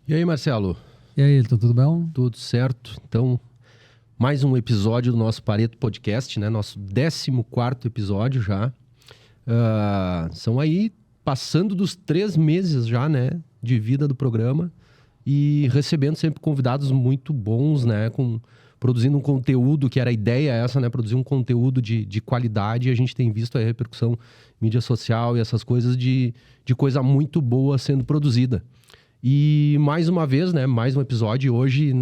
E aí, Marcelo? E aí, tudo bem? Tudo certo? Então, mais um episódio do nosso Pareto Podcast, né? Nosso 14º episódio já. São aí, passando dos 3 meses já, né? De vida do programa. E recebendo sempre convidados muito bons, né? Produzindo um conteúdo, que era a ideia essa, né? Produzir um conteúdo de qualidade. E a gente tem visto a repercussão em mídia social e essas coisas de coisa muito boa sendo produzida. E mais uma vez, né, mais um episódio. Hoje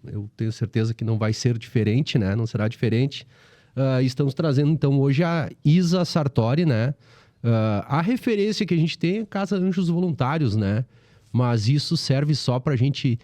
eu tenho certeza que não vai ser diferente, né? Não será diferente. Estamos trazendo então hoje a Isa Sartori, né? A referência que a gente tem é Casa Anjos Voluntários, né? Mas isso serve só para a gente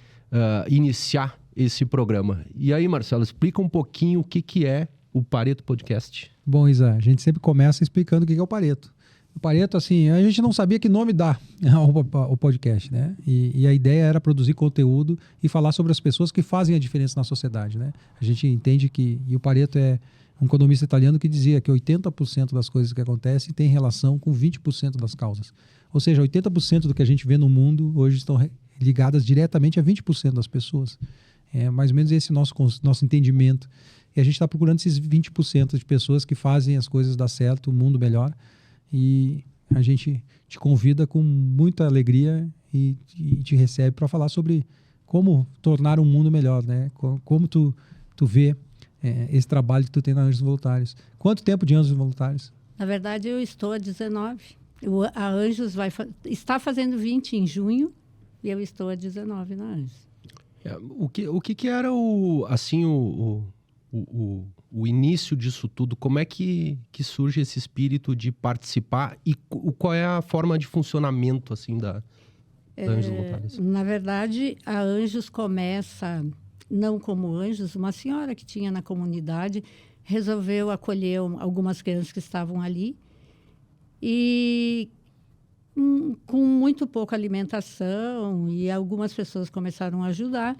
iniciar esse programa. E aí, Marcelo, explica um pouquinho o que é o Pareto Podcast. Bom, Isa, a gente sempre começa explicando o que é o Pareto. O Pareto, assim, a gente não sabia que nome dar ao podcast, né? E a ideia era produzir conteúdo e falar sobre as pessoas que fazem a diferença na sociedade, né? A gente entende e o Pareto é um economista italiano que dizia que 80% das coisas que acontecem tem relação com 20% das causas. Ou seja, 80% do que a gente vê no mundo hoje estão ligadas diretamente a 20% das pessoas. É mais ou menos esse nosso entendimento. E a gente está procurando esses 20% de pessoas que fazem as coisas dar certo, o mundo melhor. E a gente te convida com muita alegria e te recebe para falar sobre como tornar o mundo melhor, né? Como tu vê esse trabalho que tu tem na Anjos Voluntários. Quanto tempo de Anjos Voluntários? Na verdade, eu estou há 19. A Anjos está fazendo 20 em junho e eu estou há 19 na Anjos. O que era o início disso tudo? Como é que surge esse espírito de participar e qual é a forma de funcionamento assim da Anjos Voluntários? Na verdade, a Anjos começa não como Anjos. Uma senhora que tinha na comunidade resolveu acolher algumas crianças que estavam ali e com muito pouca alimentação, e algumas pessoas começaram a ajudar.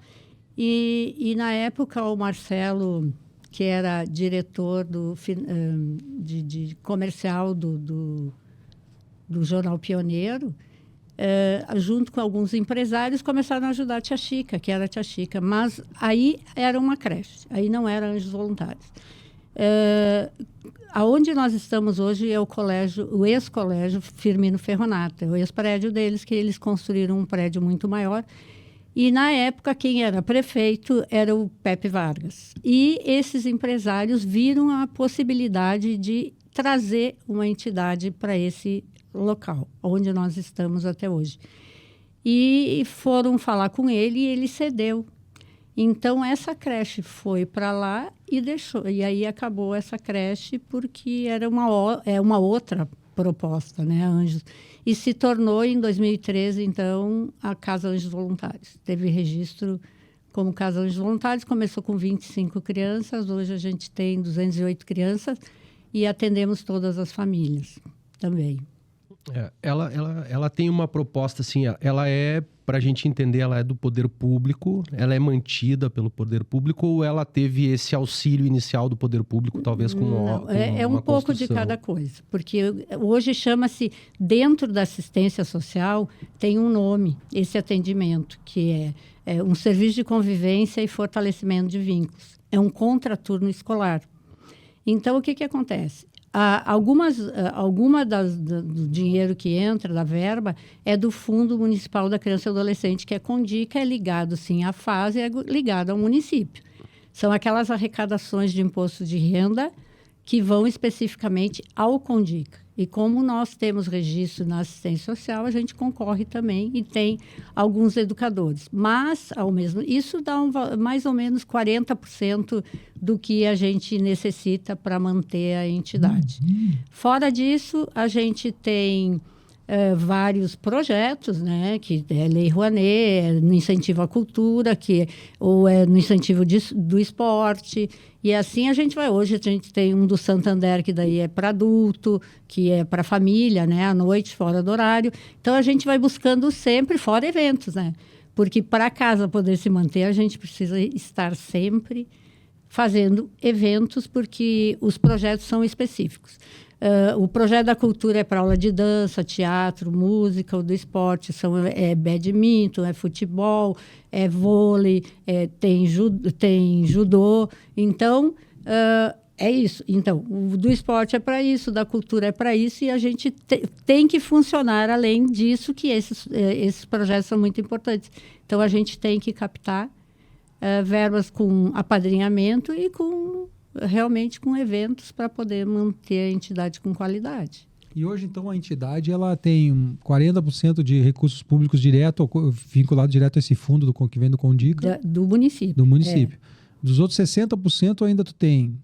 E na época, o Marcelo, que era diretor de comercial do Jornal Pioneiro, junto com alguns empresários, começaram a ajudar a Tia Chica, que era a Tia Chica. Mas aí era uma creche, aí não era Anjos Voluntários. Aonde nós estamos hoje é o ex-colégio Firmino Ferronato, o ex-prédio deles, que eles construíram um prédio muito maior. E, na época, quem era prefeito era o Pepe Vargas. E esses empresários viram a possibilidade de trazer uma entidade para esse local, onde nós estamos até hoje. E foram falar com ele e ele cedeu. Então, essa creche foi para lá e deixou. E aí acabou essa creche porque era uma outra proposta, né, Anjos. E se tornou, em 2013, então, a Casa Anjos Voluntários. Teve registro como Casa Anjos Voluntários, começou com 25 crianças, hoje a gente tem 208 crianças e atendemos todas as famílias também. Ela tem uma proposta, assim, ela é, para a gente entender, ela é do poder público, ela é mantida pelo poder público, ou ela teve esse auxílio inicial do poder público, talvez com uma é um pouco de cada coisa, porque hoje chama-se, dentro da assistência social, tem um nome, esse atendimento, que é um serviço de convivência e fortalecimento de vínculos. É um contraturno escolar. Então, o que acontece? Alguma do dinheiro que entra, da verba, é do Fundo Municipal da Criança e Adolescente, que é CONDICA, é ligado, sim, à FASE, é ligado ao município. São aquelas arrecadações de imposto de renda que vão especificamente ao CONDICA. E como nós temos registro na assistência social, a gente concorre também e tem alguns educadores. Mas, isso dá mais ou menos 40% do que a gente necessita para manter a entidade. Fora disso, a gente tem vários projetos, né, que é Lei Rouanet, no incentivo à cultura, ou é no incentivo do esporte, e assim a gente vai. Hoje a gente tem um do Santander, que daí é para adulto, que é para família, né, à noite, fora do horário. Então a gente vai buscando sempre, fora eventos, né, porque para a casa poder se manter, a gente precisa estar sempre fazendo eventos, porque os projetos são específicos. O projeto da cultura é para aula de dança, teatro, música, o do esporte é badminton, é futebol, é vôlei, tem judô. Então, é isso. Então, o do esporte é para isso, da cultura é para isso, e a gente tem que funcionar além disso, que esses projetos são muito importantes. Então, a gente tem que captar verbas com apadrinhamento e realmente com eventos para poder manter a entidade com qualidade. E hoje, então, a entidade ela tem 40% de recursos públicos direto, vinculado direto a esse fundo que vem do Condica. Do município. Do município. Dos outros 60% ainda tu tem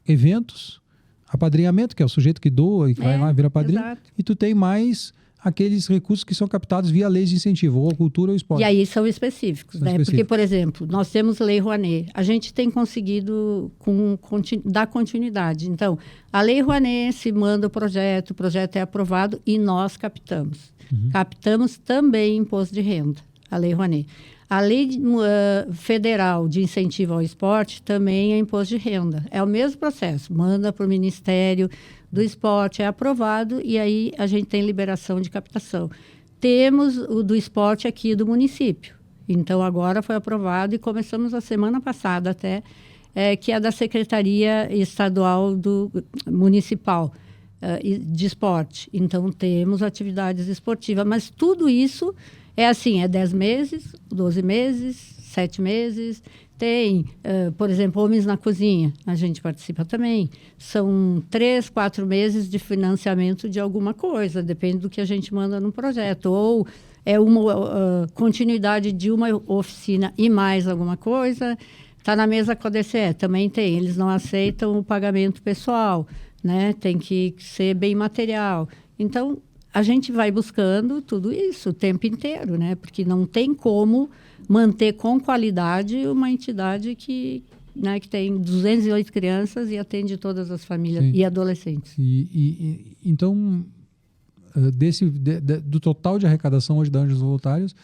eventos, apadrinhamento, que é o sujeito que doa e que vai lá, vira padrinho. Exato. E tu tem mais aqueles recursos que são captados via leis de incentivo, ou a cultura ou o esporte. E aí são específicos, né? Porque, por exemplo, nós temos Lei Rouanet. A gente tem conseguido dar continuidade. Então, a Lei Rouanet se manda o projeto é aprovado e nós captamos. Captamos também imposto de renda, a Lei Rouanet. A Lei Federal de Incentivo ao Esporte também é imposto de renda. É o mesmo processo. Manda para o Ministério do Esporte, é aprovado, e aí a gente tem liberação de captação. Temos o do esporte aqui do município. Então, agora foi aprovado e começamos a semana passada até, que é da Secretaria Estadual Municipal de Esporte. Então, temos atividades esportivas. Mas tudo isso é assim, é 10 meses, 12 meses, 7 meses... Tem, por exemplo, Homens na Cozinha, a gente participa também. São 3, 4 meses de financiamento de alguma coisa, depende do que a gente manda no projeto. Ou é uma continuidade de uma oficina e mais alguma coisa. Está na mesa com a DCE, também tem. Eles não aceitam o pagamento pessoal, né? Tem que ser bem material. Então, a gente vai buscando tudo isso o tempo inteiro, né? Porque não tem como manter com qualidade uma entidade que tem 208 crianças e atende todas as famílias. Sim. E adolescentes. Então, do total de arrecadação hoje da Anjos Voluntários,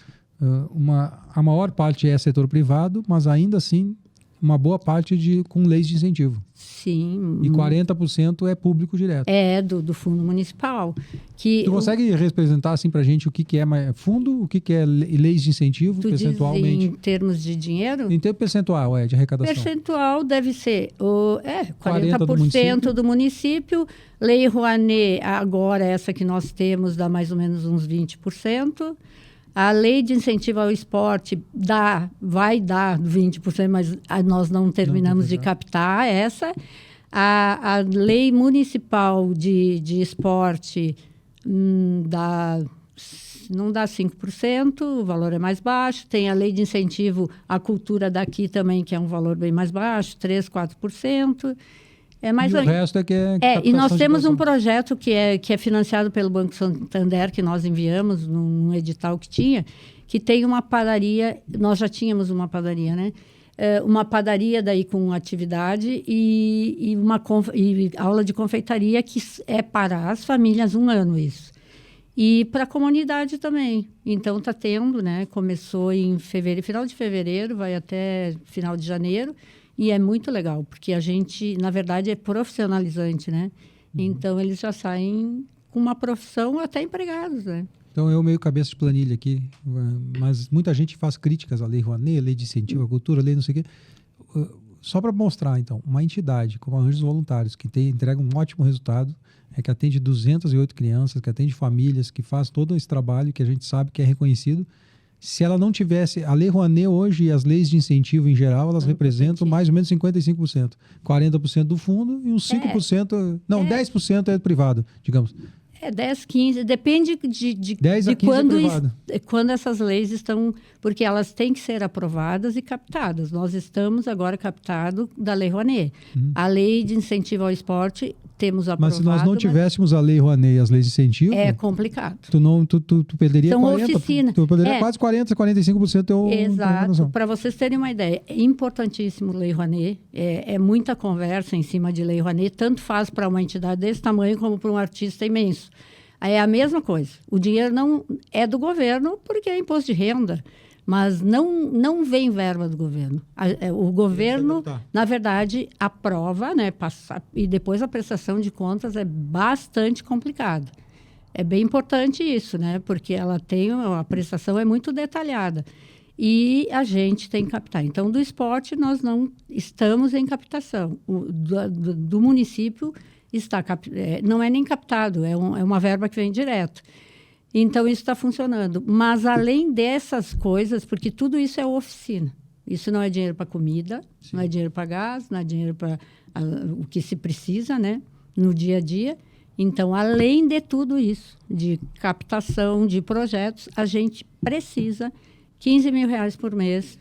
a maior parte é setor privado, mas ainda assim uma boa parte com leis de incentivo. Sim. E 40% é público direto. É, do fundo municipal. Tu consegue representar assim pra gente o que é fundo, o que é leis de incentivo, percentualmente? Em termos de dinheiro? Em termos percentual, de arrecadação. Percentual deve ser 40% do município. Lei Rouanet, agora essa que nós temos, dá mais ou menos uns 20%. A lei de incentivo ao esporte vai dar 20%, mas nós não terminamos de captar essa. A lei municipal de esporte não dá 5%, o valor é mais baixo. Tem a lei de incentivo à cultura daqui também, que é um valor bem mais baixo, 3%, 4%. O resto é que e nós temos um projeto que é financiado pelo Banco Santander, que nós enviamos num edital que tem uma padaria. Nós já tínhamos uma padaria, né? Uma padaria daí com atividade e aula de confeitaria, que é para as famílias 1 ano isso. E para a comunidade também. Então, está tendo, né? Começou em fevereiro, final de fevereiro, vai até final de janeiro. E é muito legal, porque a gente, na verdade, é profissionalizante, né? Então, eles já saem com uma profissão até empregados, né? Então, eu meio cabeça de planilha aqui, mas muita gente faz críticas à Lei Rouanet, Lei de Incentivo à Cultura, Lei não sei o quê. Só para mostrar, então, uma entidade como a Anjos Voluntários, que entrega um ótimo resultado, que atende 208 crianças, que atende famílias, que faz todo esse trabalho que a gente sabe que é reconhecido. Se ela não tivesse... A Lei Rouanet hoje e as leis de incentivo em geral, elas representam mais ou menos 55%. 40% do fundo e uns 5%... 10% é privado, digamos. 10, 15, depende de 10 a 15 quando essas leis estão... Porque elas têm que ser aprovadas e captadas. Nós estamos agora captados da Lei Rouanet. A Lei de Incentivo ao Esporte, temos aprovado... Mas se nós não tivéssemos a Lei Rouanet e as leis de incentivo... É complicado. Tu perderia São 40%. Oficina. Tu perderia quase 40%, 45%. Exato. Para vocês terem uma ideia, é importantíssimo Lei Rouanet. É muita conversa em cima de Lei Rouanet. Tanto faz para uma entidade desse tamanho como para um artista imenso. É a mesma coisa. O dinheiro não é do governo porque é imposto de renda. Mas não vem verba do governo. O governo, na verdade, aprova, né, e depois a prestação de contas é bastante complicada. É bem importante isso, né, porque a prestação é muito detalhada. E a gente tem que captar. Então, do esporte, nós não estamos em captação. Do município, não é nem captado, é uma verba que vem direto. Então, isso está funcionando. Mas, além dessas coisas, porque tudo isso é oficina. Isso não é dinheiro para comida, Sim. não é dinheiro para gás, não é dinheiro para o que se precisa, né, no dia a dia. Então, além de tudo isso, de captação de projetos, a gente precisa 15 mil reais por mês,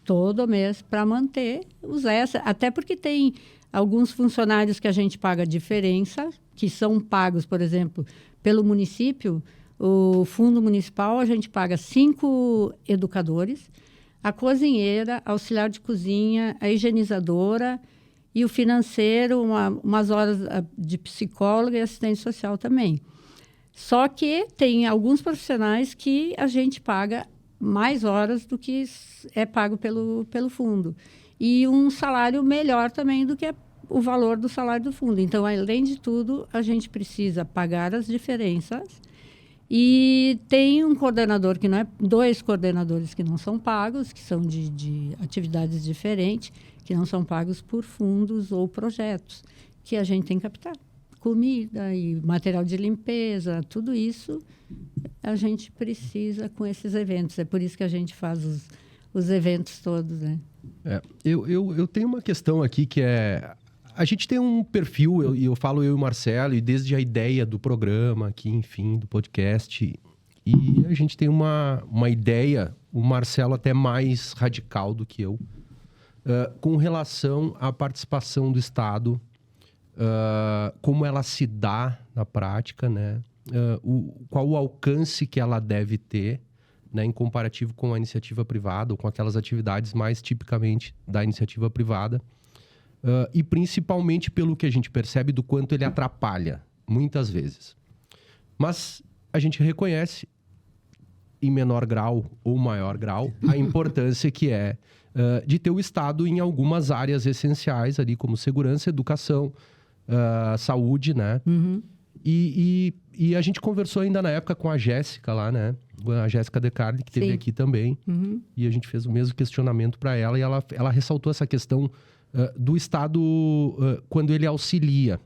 todo mês, para manter os extras. Até porque tem alguns funcionários que a gente paga diferença, que são pagos, por exemplo, pelo município. O fundo municipal, a gente paga 5 educadores, a cozinheira, auxiliar de cozinha, a higienizadora e o financeiro, umas horas de psicóloga e assistente social também. Só que tem alguns profissionais que a gente paga mais horas do que é pago pelo fundo. E um salário melhor também do que o valor do salário do fundo. Então, além de tudo, a gente precisa pagar as diferenças. E tem um coordenador que não é... 2 coordenadores que não são pagos, que são de atividades diferentes, que não são pagos por fundos ou projetos, que a gente tem que captar. Comida e material de limpeza, tudo isso a gente precisa com esses eventos. É por isso que a gente faz os eventos todos, né? Eu tenho uma questão aqui que é... A gente tem um perfil, eu falo eu e o Marcelo, e desde a ideia do programa aqui, enfim, do podcast, e a gente tem uma ideia, o Marcelo até mais radical do que eu, com relação à participação do Estado, como ela se dá na prática, né? Qual o alcance que ela deve ter, né, em comparativo com a iniciativa privada ou com aquelas atividades mais tipicamente da iniciativa privada, e principalmente pelo que a gente percebe do quanto ele atrapalha, muitas vezes. Mas a gente reconhece, em menor grau ou maior grau, a importância que é de ter o Estado em algumas áreas essenciais ali, como segurança, educação, saúde, né? Uhum. E a gente conversou ainda na época com a Jéssica lá, né? A Jéssica De Carli, que esteve Sim. aqui também. Uhum. E a gente fez o mesmo questionamento para ela. E ela ressaltou essa questão do Estado quando ele auxilia.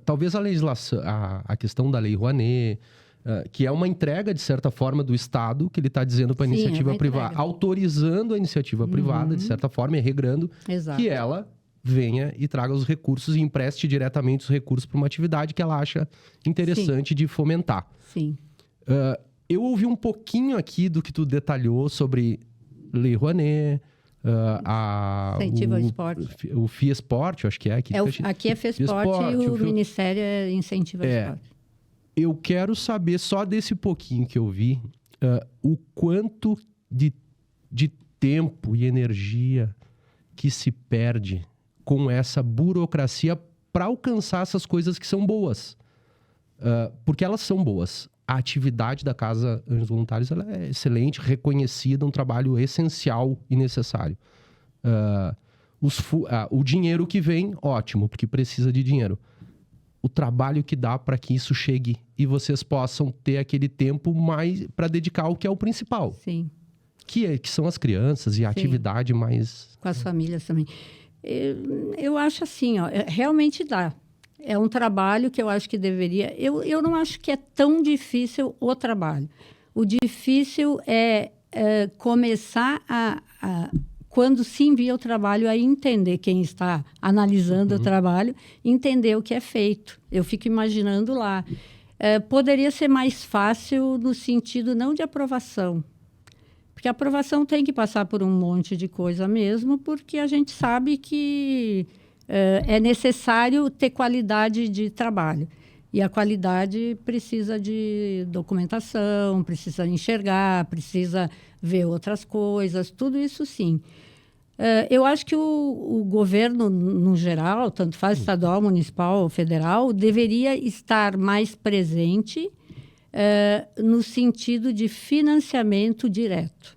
Talvez a legislação, a questão da Lei Rouanet, que é uma entrega, de certa forma, do Estado, que ele está dizendo para a iniciativa privada, autorizando a iniciativa privada, de certa forma, e regrando Exato. que ela venha e traga os recursos e empreste diretamente os recursos para uma atividade que ela acha interessante de fomentar. Sim. Eu ouvi um pouquinho aqui do que tu detalhou sobre Lei Rouanet, incentivo ao esporte. O FIESPORT, eu acho que é. Aqui é FIESPORT e o Ministério é incentivo ao esporte. Eu quero saber, só desse pouquinho que eu vi, o quanto de tempo e energia que se perde com essa burocracia para alcançar essas coisas que são boas. Porque elas são boas. A atividade da Casa Anjos Voluntários ela é excelente, reconhecida, um trabalho essencial e necessário. O dinheiro que vem, ótimo, porque precisa de dinheiro. O trabalho que dá para que isso chegue e vocês possam ter aquele tempo mais para dedicar ao que é o principal. Sim. Que são as crianças e a atividade mais... Com as famílias também. Eu acho assim, realmente dá. É um trabalho que eu acho que deveria... Eu não acho que é tão difícil o trabalho. O difícil é começar quando se envia o trabalho, a entender quem está analisando o trabalho, entender o que é feito. Eu fico imaginando lá. Poderia ser mais fácil no sentido não de aprovação, porque a aprovação tem que passar por um monte de coisa mesmo, porque a gente sabe que é necessário ter qualidade de trabalho. E a qualidade precisa de documentação, precisa enxergar, precisa ver outras coisas, tudo isso sim. Eu acho que o governo, no geral, tanto faz estadual, municipal ou federal, deveria estar mais presente no sentido de financiamento direto.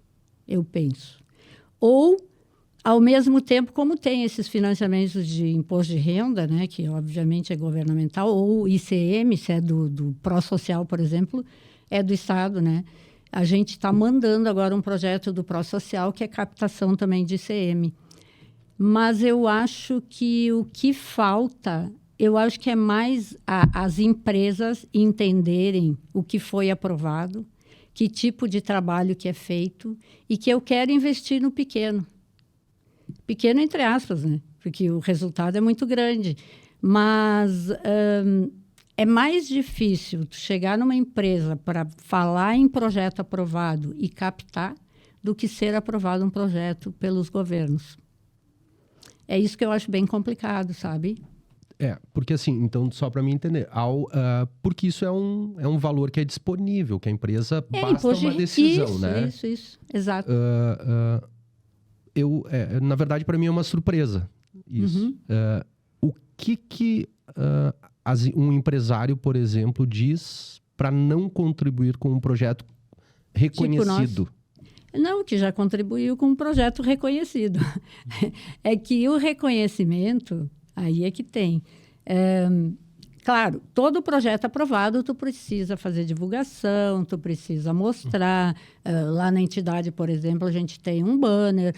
eu penso. Ou, ao mesmo tempo, como tem esses financiamentos de imposto de renda, né, que obviamente é governamental, ou ICM, se é do pró-social, por exemplo, é do Estado, né? A gente está mandando agora um projeto do pró-social, que é captação também de ICM. Mas eu acho que o que falta, eu acho que é mais as empresas entenderem o que foi aprovado, que tipo de trabalho que é feito e que eu quero investir no pequeno. Pequeno entre aspas, né? Porque o resultado é muito grande. Mas é mais difícil tu chegar numa empresa para falar em projeto aprovado e captar do que ser aprovado um projeto pelos governos. É isso que eu acho bem complicado, sabe? Porque assim, então, só para mim entender, porque isso é um valor que é disponível, que a empresa basta uma decisão, isso, né? Isso, exato. Na verdade, para mim é uma surpresa isso. O que um empresário, por exemplo, diz para não contribuir com um projeto reconhecido? Não, que já contribuiu com um projeto reconhecido. É que o reconhecimento, aí é que tem. Claro, todo projeto aprovado, tu precisa fazer divulgação, tu precisa mostrar. Lá na entidade, por exemplo, a gente tem um banner.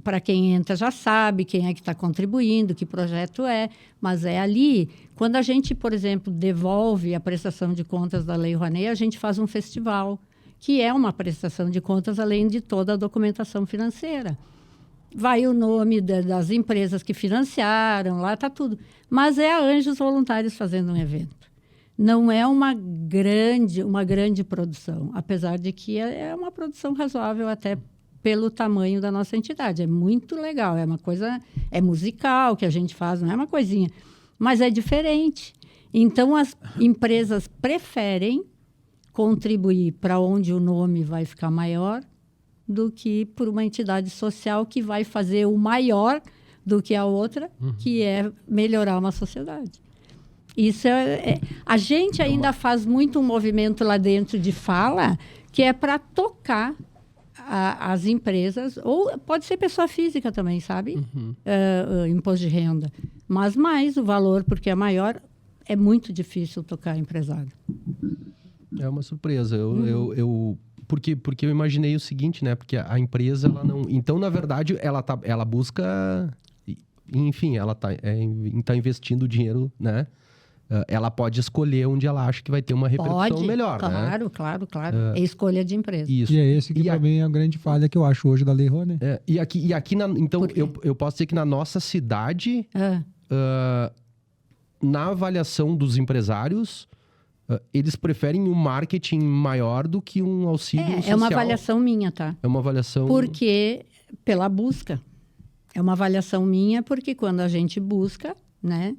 Para quem entra já sabe quem é que está contribuindo, que projeto é. Mas é ali. Quando a gente, por exemplo, devolve a prestação de contas da Lei Rouanet, a gente faz um festival, que é uma prestação de contas, além de toda a documentação financeira. Vai o nome das empresas que financiaram, lá está tudo. Mas é a Anjos Voluntários fazendo um evento. Não é uma grande produção, apesar de que é uma produção razoável até pelo tamanho da nossa entidade. É muito legal, é uma coisa, é musical que a gente faz, não é uma coisinha, mas é diferente. Então, as empresas preferem contribuir para onde o nome vai ficar maior do que por uma entidade social que vai fazer o maior do que a outra, que é melhorar uma sociedade. Isso a gente ainda faz muito um movimento lá dentro de fala, que é para tocar as empresas, ou pode ser pessoa física também, sabe? Imposto de renda. Mas mais o valor, porque é maior, é muito difícil tocar empresário. É uma surpresa. Porque eu imaginei o seguinte, né? Porque a empresa, ela não... Então, na verdade, ela busca... Enfim, ela tá investindo dinheiro, né? Ela pode escolher onde ela acha que vai ter uma repercussão melhor, claro, né? Claro. É escolha de empresa. Isso. E é esse que, para mim, é a grande falha que eu acho hoje da Lei Rouanet. Então, eu posso dizer que na nossa cidade, na avaliação dos empresários... eles preferem um marketing maior do que um auxílio social. É uma avaliação minha, tá? É uma avaliação... Porque, pela busca. É uma avaliação minha, porque quando a gente busca, né,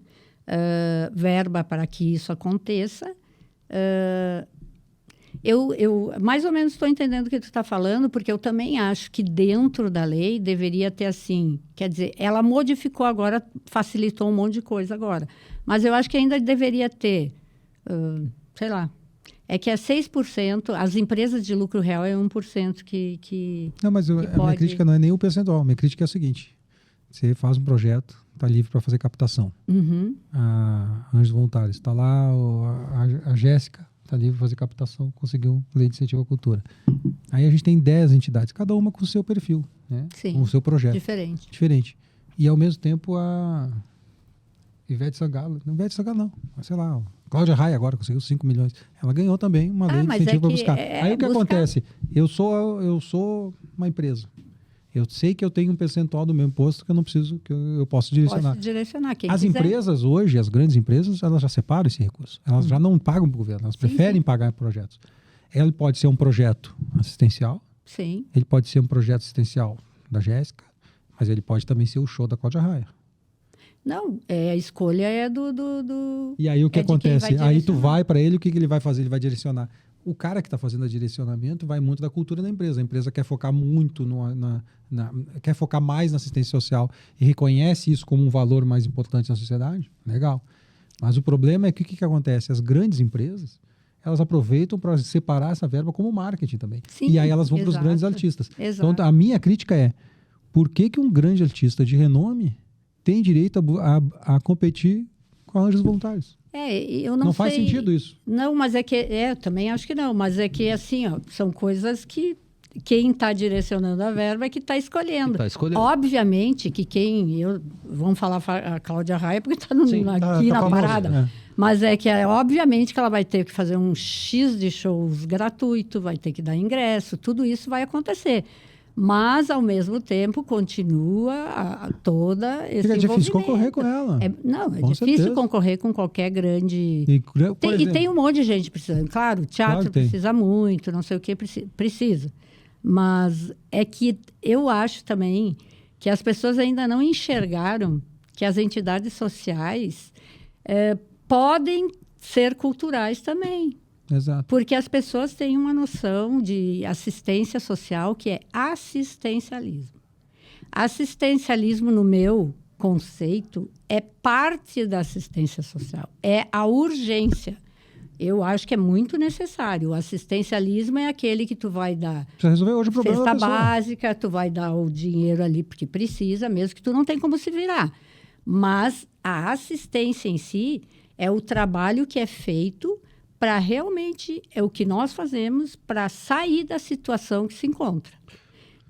verba para que isso aconteça, eu mais ou menos estou entendendo o que tu está falando, porque eu também acho que dentro da lei deveria ter assim... Quer dizer, ela modificou agora, facilitou um monte de coisa agora. Mas eu acho que ainda deveria ter... sei lá, é que é 6%, as empresas de lucro real é 1% que Não, mas minha crítica não é nem o percentual, minha crítica é a seguinte, você faz um projeto, está livre para fazer captação. A Anjos Voluntários, está lá, a Jéssica está livre para fazer captação, conseguiu lei de incentivo à cultura. Aí a gente tem 10 entidades, cada uma com o seu perfil, né? Sim, com o seu projeto. Diferente. E ao mesmo tempo a Ivete Sangalo não, mas sei lá, Cláudia Raia agora conseguiu 5 milhões. Ela ganhou também uma lei de incentivo para buscar. Aí o que acontece? Eu sou uma empresa. Eu sei que eu tenho um percentual do meu imposto que eu não preciso, que eu posso direcionar. Quem as quiser. Empresas hoje, as grandes empresas, elas já separam esse recurso. Elas já não pagam para o governo, elas preferem pagar projetos. Ele pode ser um projeto assistencial. Sim. Ele pode ser um projeto assistencial da Jéssica, mas ele pode também ser o show da Cláudia Raia. Não, a escolha é do... E aí o que acontece? Aí tu vai para ele, o que ele vai fazer? Ele vai direcionar. O cara que está fazendo o direcionamento vai muito da cultura da empresa. A empresa quer focar muito, quer focar mais na assistência social e reconhece isso como um valor mais importante na sociedade. Legal. Mas o problema é que o que acontece? As grandes empresas, elas aproveitam para separar essa verba como marketing também. Sim, e aí elas vão para os exato, grandes artistas. exato. Então, a minha crítica é, por que um grande artista de renome tem direito a competir com arranjos voluntários? Eu não sei. faz sentido isso. Não, mas é que... eu também acho que não. Mas é que, assim, ó, são coisas que quem está direcionando a verba é que está escolhendo. Obviamente que vamos falar a Cláudia Raia, porque está aqui na parada. Mas é que, obviamente, que ela vai ter que fazer um X de shows gratuito, vai ter que dar ingresso, tudo isso vai acontecer. Mas, ao mesmo tempo, continua toda esse Fica difícil envolvimento. Concorrer com ela. É com difícil certeza. Concorrer com qualquer grande... E tem um monte de gente precisando. Claro, o teatro precisa muito, não sei o que precisa. Mas é que eu acho também que as pessoas ainda não enxergaram que as entidades sociais podem ser culturais também. Exato. Porque as pessoas têm uma noção de assistência social que é assistencialismo. Assistencialismo, no meu conceito, é parte da assistência social. É a urgência. Eu acho que é muito necessário. O assistencialismo é aquele que tu vai dar Precisa resolver hoje o problema cesta da pessoa. básica, tu vai dar o dinheiro ali porque precisa, mesmo que tu não tem como se virar. Mas a assistência em si é o trabalho que é feito para realmente, é o que nós fazemos para sair da situação que se encontra.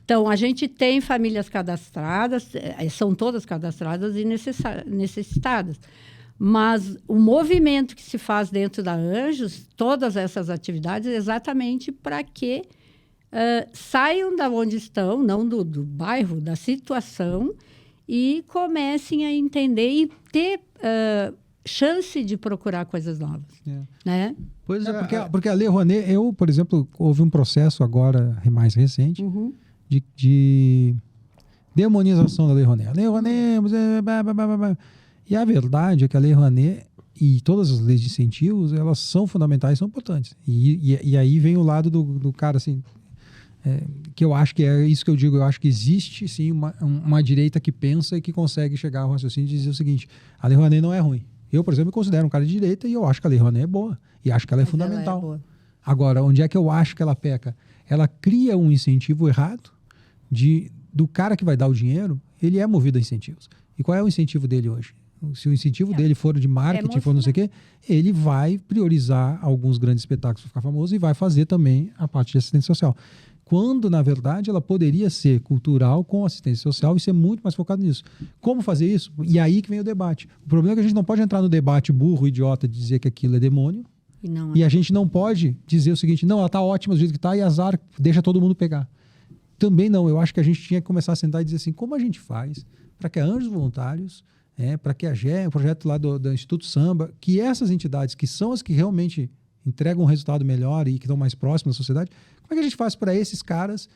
Então, a gente tem famílias cadastradas, são todas cadastradas e necessitadas. Mas o movimento que se faz dentro da Anjos, todas essas atividades, é exatamente para que saiam da onde estão, não do bairro, da situação, e comecem a entender e ter chance de procurar coisas novas. Né? Pois porque a Lei Rouanet, por exemplo, houve um processo agora, mais recente, de demonização da Lei Rouanet. A Lei Rouanet... E a verdade é que a Lei Rouanet e todas as leis de incentivos, elas são fundamentais, são importantes. E aí vem o lado do cara, assim, que eu acho que é isso que eu digo, eu acho que existe, sim, uma direita que pensa e que consegue chegar ao raciocínio e dizer o seguinte, a Lei Rouanet não é ruim. Eu, por exemplo, me considero um cara de direita e eu acho que a Lei Rouanet é boa. E acho que ela é fundamental. Ela é boa. Agora, onde é que eu acho que ela peca? Ela cria um incentivo errado do cara que vai dar o dinheiro, ele é movido a incentivos. E qual é o incentivo dele hoje? Se o incentivo dele for de marketing, for não sei o quê, ele vai priorizar alguns grandes espetáculos para ficar famoso e vai fazer também a parte de assistência social. Quando, na verdade, ela poderia ser cultural com assistência social e ser muito mais focado nisso. Como fazer isso? E aí que vem o debate. O problema é que a gente não pode entrar no debate burro, idiota, de dizer que aquilo é demônio. E a gente não pode dizer o seguinte, não, ela está ótima do jeito que está e azar, deixa todo mundo pegar. Também não. Eu acho que a gente tinha que começar a sentar e dizer assim, como a gente faz para que a Anjos Voluntários... para que a GE, o projeto lá do Instituto Samba, que essas entidades, que são as que realmente entregam um resultado melhor e que estão mais próximas da sociedade, como é que a gente faz para esses caras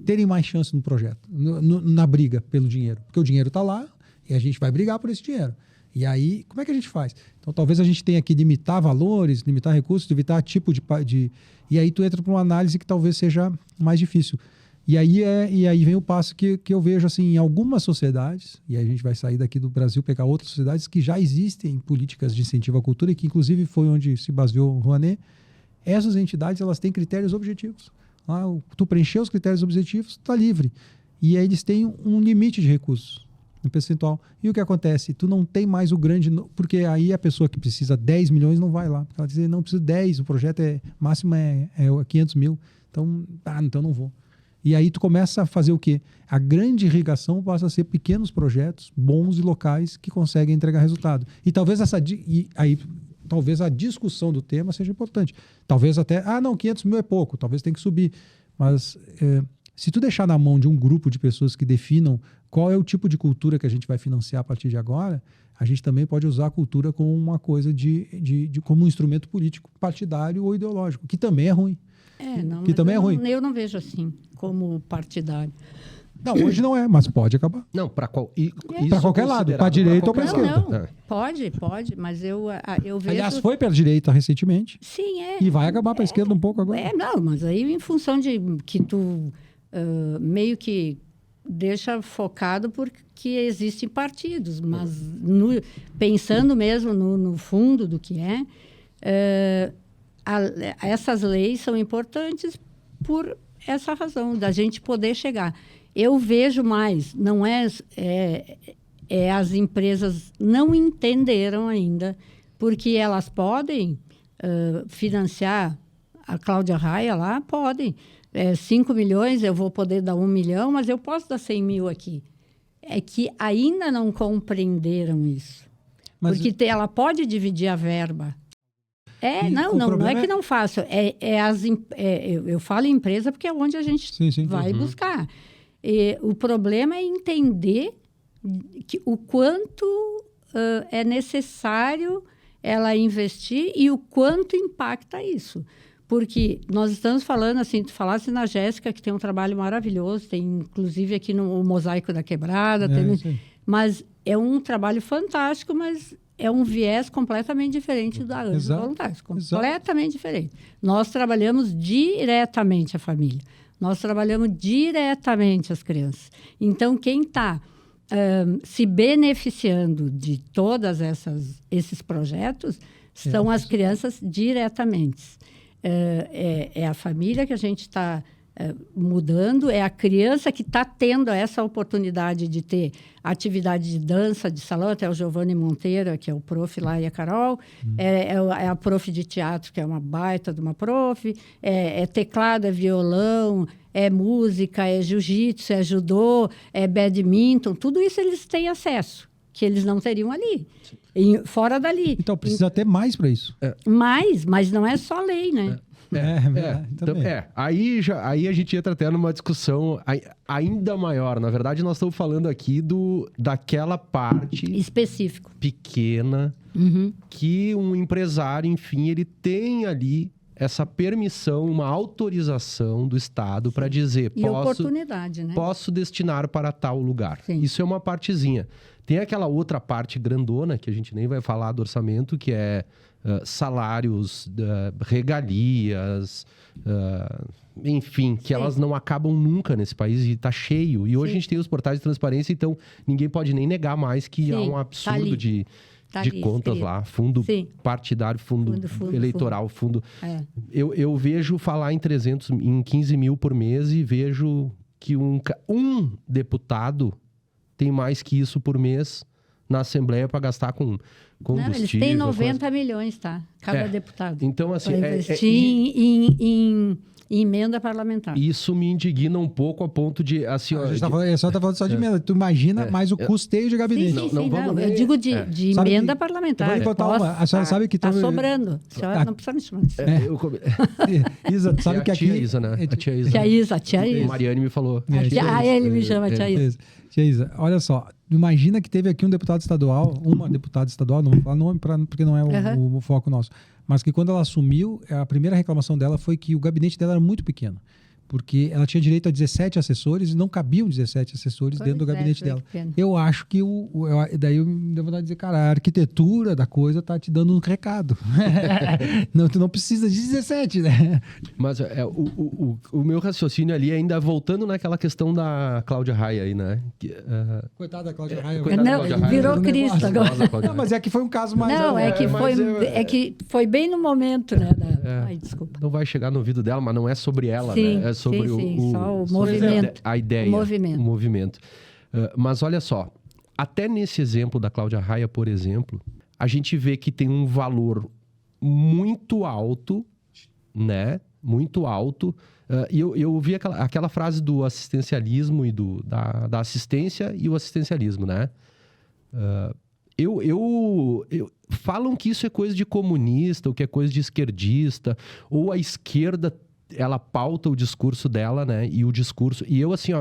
terem mais chance no projeto, na briga pelo dinheiro? Porque o dinheiro está lá e a gente vai brigar por esse dinheiro. E aí, como é que a gente faz? Então, talvez a gente tenha que limitar valores, limitar recursos, limitar tipo de... E aí tu entra para uma análise que talvez seja mais difícil. E aí vem o passo que eu vejo assim, em algumas sociedades, e a gente vai sair daqui do Brasil, pegar outras sociedades que já existem políticas de incentivo à cultura, e que inclusive foi onde se baseou o Rouanet. Essas entidades, elas têm critérios objetivos. Tu preencher os critérios objetivos, está livre. E aí eles têm um limite de recursos no percentual. E o que acontece? Tu não tem mais o grande... Porque aí a pessoa que precisa 10 milhões não vai lá. Porque ela diz, não, preciso 10, o projeto máximo é 500 mil. Então não vou. E aí tu começa a fazer o quê? A grande irrigação passa a ser pequenos projetos bons e locais que conseguem entregar resultado. E talvez talvez a discussão do tema seja importante. Talvez até, 500 mil é pouco, talvez tenha que subir. Mas se tu deixar na mão de um grupo de pessoas que definam qual é o tipo de cultura que a gente vai financiar a partir de agora, a gente também pode usar a cultura como uma coisa como um instrumento político partidário ou ideológico, que também é ruim. Que também é ruim. Eu não vejo assim, como partidário. Não, hoje não é, mas pode acabar. Não, para qualquer lado, para a direita ou para a esquerda. Não, pode, mas eu vejo... Aliás, foi para a direita recentemente. Sim, E vai acabar para a esquerda um pouco agora. Não, mas aí em função de que tu meio que deixa focado porque existem partidos, mas pensando mesmo no fundo do que essas leis são importantes por essa razão, da gente poder chegar. Eu vejo mais, não as empresas não entenderam ainda, porque elas podem financiar a Cláudia Raia lá, podem. 5 milhões, eu vou poder dar 1 milhão, mas eu posso dar 100 mil aqui. É que ainda não compreenderam isso. Mas porque ela pode dividir a verba. Não é que não faço. Eu falo em empresa porque é onde a gente vai buscar. O problema é entender o quanto é necessário ela investir e o quanto impacta isso. Porque nós estamos falando, assim, tu falasse na Jéssica, que tem um trabalho maravilhoso, tem inclusive aqui no Mosaico da Quebrada, mas é um trabalho fantástico, mas é um viés completamente diferente da Anjos Voluntários, completamente diferente. Nós trabalhamos diretamente a família, nós trabalhamos diretamente as crianças. Então, quem está se beneficiando de todos esses projetos são as crianças diretamente. É a família que a gente está mudando, é a criança que está tendo essa oportunidade de ter atividade de dança, de salão, até o Giovanni Monteiro, que é o prof lá, e a Carol, é a prof de teatro, que é uma baita de uma prof, é teclado, é violão, é música, é jiu-jitsu, é judô, é badminton, tudo isso eles têm acesso, que eles não teriam ali, fora dali. Então, precisa ter mais para isso. Mas não é só lei, né? Aí a gente entra até numa discussão ainda maior. Na verdade, nós estamos falando aqui daquela parte específico, pequena, que um empresário, enfim, ele tem ali essa permissão, uma autorização do Estado para dizer, oportunidade, né? Posso destinar para tal lugar. Sim. Isso é uma partezinha. Tem aquela outra parte grandona, que a gente nem vai falar do orçamento, que é salários, regalias, enfim, que elas não acabam nunca nesse país e está cheio. E hoje a gente tem os portais de transparência, então ninguém pode nem negar mais que há um absurdo de contas lá, fundo partidário, fundo eleitoral, fundo... Eu vejo falar em 15 mil por mês e vejo que um deputado tem mais que isso por mês na Assembleia para gastar com combustível. Eles têm 90 milhões, tá? Cada deputado. Então, assim... Para investir em emenda parlamentar. Isso me indigna um pouco a ponto de... Assim, só tá falando só de emenda. Tu imagina mais o custeio de gabinete. Eu digo de emenda parlamentar. Eu vou botar uma. A senhora sabe que... Está sobrando. A senhora não precisa me chamar disso. Isa, tu sabe que aqui... A tia Isa, né? A tia Isa. Mariane me falou. Ele me chama tia Isa. Tia Isa, olha só. Imagina que teve aqui um deputado estadual, uma deputada estadual, não vou falar nome porque não é o foco nosso, mas que quando ela assumiu, a primeira reclamação dela foi que o gabinete dela era muito pequeno, porque ela tinha direito a 17 assessores e não cabiam 17 assessores dentro do gabinete dela. Eu acho que daí eu me deu vontade de dizer, cara, a arquitetura da coisa tá te dando um recado. Tu não precisa de 17, né? Mas o meu raciocínio ali, ainda voltando naquela questão da Cláudia Raia aí, né? Coitada da Cláudia Raia. Virou Cristo agora. Não, mas é que foi um caso mais... Não, que foi bem no momento, né? Ai, desculpa. Não vai chegar no ouvido dela, mas não é sobre ela, né? É sobre só o movimento. A ideia, o movimento. Mas olha só, até nesse exemplo da Cláudia Raia, por exemplo, a gente vê que tem um valor muito alto, né? Muito alto. E eu ouvi aquela frase do assistencialismo e da assistência e o assistencialismo, né? Falam que isso é coisa de comunista, ou que é coisa de esquerdista, ou a esquerda, ela pauta o discurso dela, né? E o discurso... E eu, assim,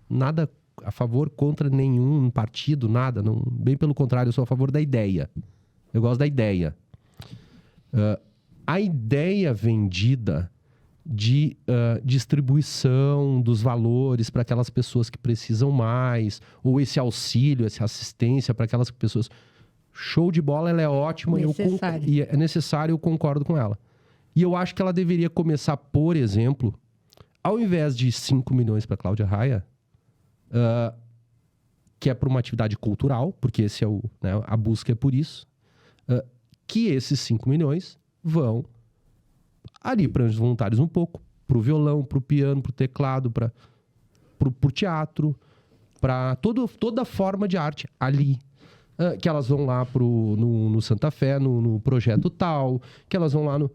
nada a favor, contra nenhum partido, nada. Não, bem pelo contrário, eu sou a favor da ideia. Eu gosto da ideia. A ideia vendida de distribuição dos valores para aquelas pessoas que precisam mais, ou esse auxílio, essa assistência para aquelas pessoas... Show de bola, ela é ótima. E é necessário, eu concordo com ela. E eu acho que ela deveria começar, por exemplo, ao invés de 5 milhões para Cláudia Raia, que é para uma atividade cultural, porque esse é a busca é por isso, que esses 5 milhões vão ali para os voluntários um pouco, para o violão, para o piano, para o teclado, para o teatro, para toda forma de arte ali. Que elas vão lá no Santa Fé, no projeto tal, que elas vão lá no...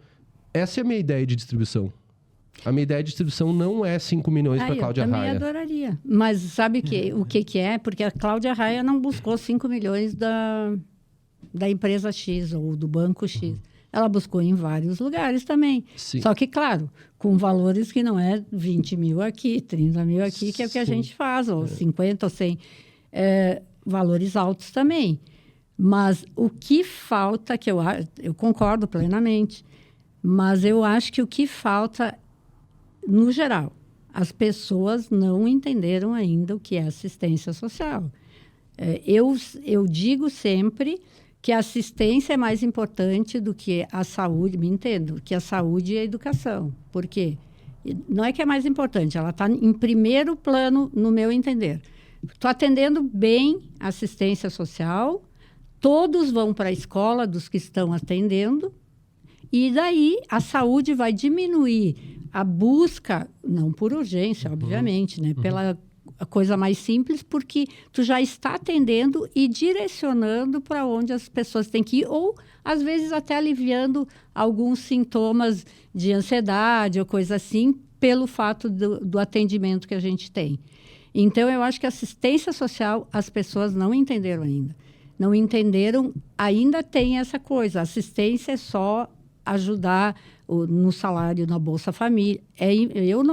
Essa é a minha ideia de distribuição. A minha ideia de distribuição não é 5 milhões para a Cláudia Raia. Eu também adoraria. Mas sabe o que é? Porque a Cláudia Raia não buscou 5 milhões da empresa X ou do banco X. Ela buscou em vários lugares também. Sim. Só que, claro, com valores que não é 20 mil aqui, 30 mil aqui, que é o que a gente faz, ou 50 ou 100. Valores altos também. Mas o que falta, que eu concordo plenamente, mas eu acho que o que falta, no geral, as pessoas não entenderam ainda o que é assistência social. Eu digo sempre que a assistência é mais importante do que a saúde, me entendo, que a saúde e a educação. Por quê? Não é que é mais importante, ela está em primeiro plano, no meu entender. Estou atendendo bem a assistência social, todos vão para a escola dos que estão atendendo, e daí a saúde vai diminuir a busca, não por urgência, obviamente, né? Pela coisa mais simples, porque tu já está atendendo e direcionando para onde as pessoas têm que ir, ou às vezes até aliviando alguns sintomas de ansiedade ou coisa assim, pelo fato do atendimento que a gente tem. Então, eu acho que a assistência social, as pessoas não entenderam ainda. Não entenderam, ainda tem essa coisa. A assistência é só ajudar no salário, na Bolsa Família.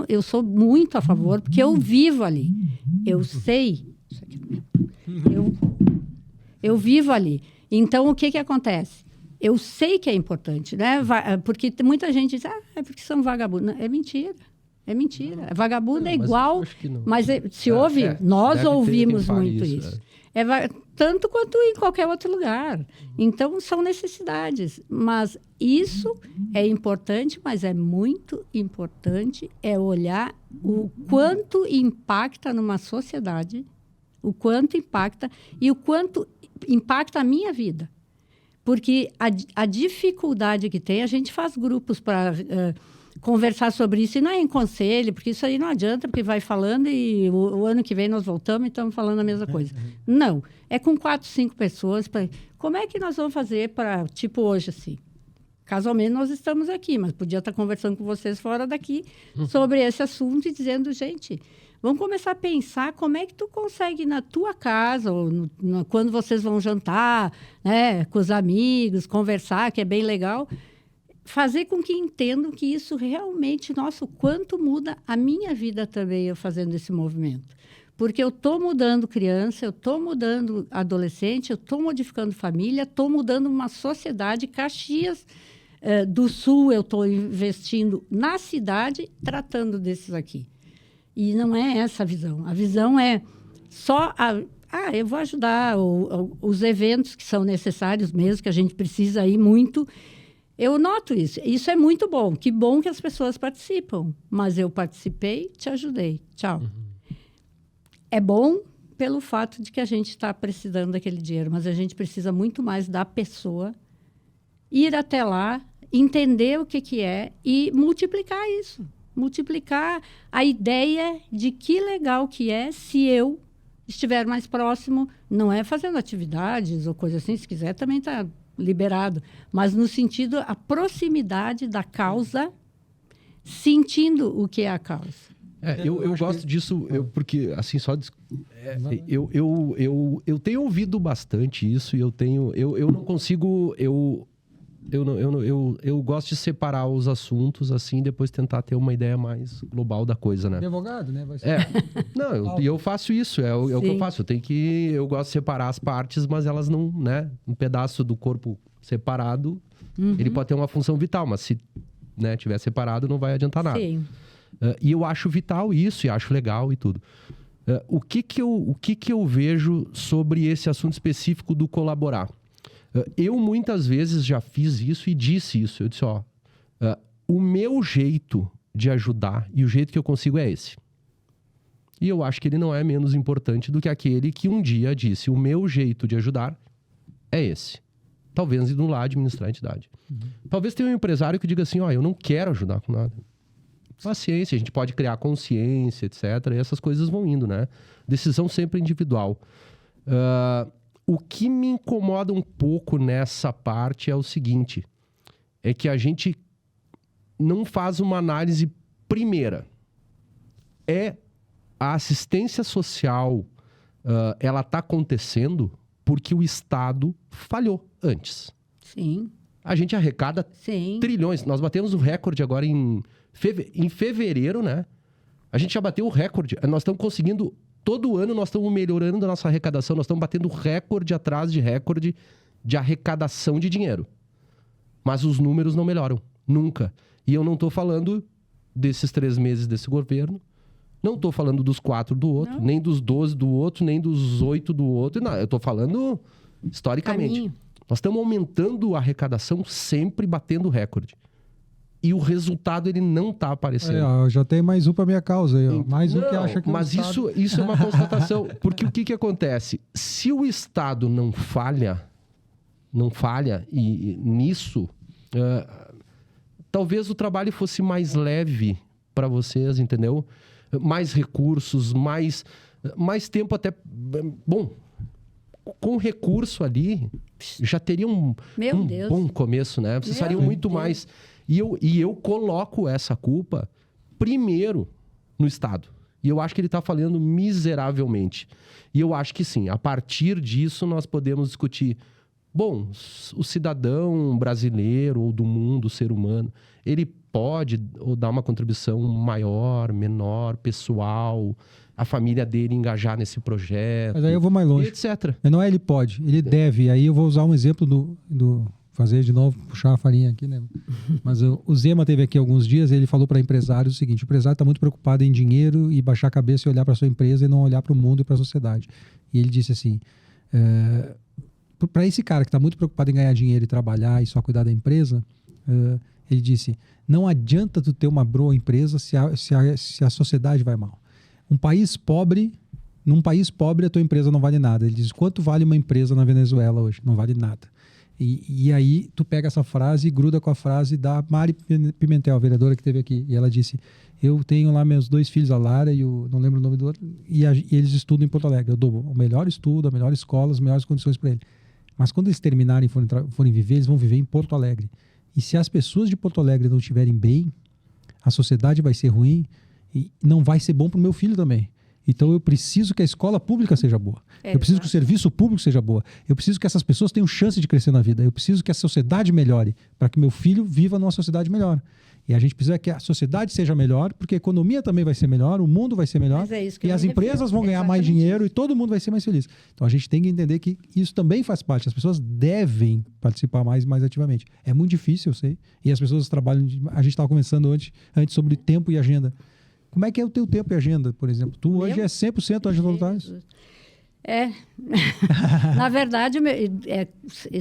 Eu sou muito a favor, porque eu vivo ali. Eu sei. Eu vivo ali. Então, o que acontece? Eu sei que é importante, né? Porque muita gente diz, é porque são vagabundos. Não, é mentira. É mentira. Vagabundo é igual, mas se ouve, nós ouvimos muito isso. Tanto quanto em qualquer outro lugar. Então, são necessidades. Mas isso é importante, mas é muito importante olhar o quanto impacta numa sociedade, o quanto impacta e o quanto impacta a minha vida. Porque a dificuldade que tem, a gente faz grupos para... conversar sobre isso, e não é em conselho, porque isso aí não adianta, porque vai falando e o ano que vem nós voltamos e estamos falando a mesma coisa. Não, é com 4, 5 pessoas. Como é que nós vamos fazer para, tipo hoje, assim? Casualmente nós estamos aqui, mas podia estar conversando com vocês fora daqui sobre esse assunto e dizendo, gente, vamos começar a pensar como é que tu consegue na tua casa, ou quando vocês vão jantar, né, com os amigos, conversar, que é bem legal, fazer com que entendam que isso realmente, nossa, o quanto muda a minha vida também eu fazendo esse movimento. Porque eu estou mudando criança, eu estou mudando adolescente, eu estou modificando família, estou mudando uma sociedade. Caxias do Sul, eu estou investindo na cidade, tratando desses aqui. E não é essa a visão. A visão é só... eu vou ajudar os eventos que são necessários mesmo, que a gente precisa ir muito... Eu noto isso. Isso é muito bom. Que bom que as pessoas participam. Mas eu participei, te ajudei. Tchau. É bom pelo fato de que a gente está precisando daquele dinheiro, mas a gente precisa muito mais da pessoa ir até lá, entender o que é e multiplicar isso. Multiplicar a ideia de que legal que é se eu estiver mais próximo, não é fazendo atividades ou coisa assim, se quiser também está... liberado, mas no sentido, a proximidade da causa, sentindo o que é a causa. Eu gosto disso, porque, assim, eu tenho ouvido bastante isso e eu não consigo, eu gosto de separar os assuntos, assim, depois tentar ter uma ideia mais global da coisa, né? Advogado, né? Vai ser... eu faço isso, é o que eu faço. Eu gosto de separar as partes, mas elas não, né? Um pedaço do corpo separado, ele pode ter uma função vital, mas se, né, tiver separado, não vai adiantar nada. Sim. E eu acho vital isso, e acho legal e tudo. O que eu vejo sobre esse assunto específico do colaborar? Eu muitas vezes já fiz isso e disse isso. Eu disse, o meu jeito de ajudar e o jeito que eu consigo é esse. E eu acho que ele não é menos importante do que aquele que um dia disse, o meu jeito de ajudar é esse. talvez indo lá administrar a entidade. Talvez tenha um empresário que diga assim, eu não quero ajudar com nada. Paciência, a gente pode criar consciência, etc. E essas coisas vão indo, né? Decisão sempre individual. O que me incomoda um pouco nessa parte é o seguinte, é que a gente não faz uma análise primeira. A assistência social, ela está acontecendo porque o Estado falhou antes. Sim. A gente arrecada trilhões. Nós batemos o recorde agora em fevereiro, né? A gente já bateu o recorde. Nós estamos conseguindo... Todo ano nós estamos melhorando a nossa arrecadação. Nós estamos batendo recorde atrás de recorde de arrecadação de dinheiro. Mas os números não melhoram. Nunca. E eu não estou falando desses 3 meses desse governo. Não estou falando dos 4 do outro. Não. Nem dos 12 do outro. Nem dos 8 do outro. Não, eu estou falando historicamente. Caminho. Nós estamos aumentando a arrecadação, sempre batendo recorde. E o resultado, ele não está aparecendo. Eu já tenho mais um para minha causa aí, ó. Mais um que acha que mas isso é uma constatação. Porque o que acontece? Se o Estado não falha e nisso, talvez o trabalho fosse mais leve para vocês, entendeu? Mais recursos, mais tempo até... Bom, com recurso ali, já teria um bom começo, né? Vocês fariam muito mais... E eu coloco essa culpa primeiro no Estado. E eu acho que ele está falhando miseravelmente. E eu acho que sim, a partir disso nós podemos discutir. Bom, o cidadão brasileiro ou do mundo, o ser humano, ele pode dar uma contribuição maior, menor, pessoal, a família dele engajar nesse projeto. Mas aí eu vou mais longe. Etc. Não é ele pode, ele deve. Aí eu vou usar um exemplo do fazer de novo, puxar a farinha aqui, né? Mas o Zema teve aqui alguns dias e ele falou para empresários o seguinte: o empresário está muito preocupado em dinheiro e baixar a cabeça e olhar para sua empresa e não olhar para o mundo e para a sociedade. E ele disse assim, para esse cara que está muito preocupado em ganhar dinheiro e trabalhar e só cuidar da empresa, ele disse, não adianta tu ter uma boa empresa se a sociedade vai mal. Num país pobre, a tua empresa não vale nada. Ele diz, quanto vale uma empresa na Venezuela hoje? Não vale nada. E aí tu pega essa frase e gruda com a frase da Mari Pimentel, a vereadora que esteve aqui. E ela disse, eu tenho lá meus 2 filhos, a Lara e não lembro o nome do outro, e eles estudam em Porto Alegre. Eu dou o melhor estudo, a melhor escola, as melhores condições para eles. Mas quando eles terminarem e forem viver, eles vão viver em Porto Alegre. E se as pessoas de Porto Alegre não estiverem bem, a sociedade vai ser ruim e não vai ser bom para o meu filho também. Então eu preciso que a escola pública seja boa. Eu preciso que o serviço público seja boa. Eu preciso que essas pessoas tenham chance de crescer na vida. Eu preciso que a sociedade melhore para que meu filho viva numa sociedade melhor. E a gente precisa que a sociedade seja melhor, porque a economia também vai ser melhor, o mundo vai ser melhor, e as empresas vão ganhar mais dinheiro e todo mundo vai ser mais feliz. Então a gente tem que entender que isso também faz parte. As pessoas devem participar mais ativamente. É muito difícil, eu sei. E as pessoas trabalham... A gente estava conversando antes sobre tempo e agenda. Como é que é o teu tempo e agenda, por exemplo? Tu hoje é 100% Anjos Voluntários? Na verdade,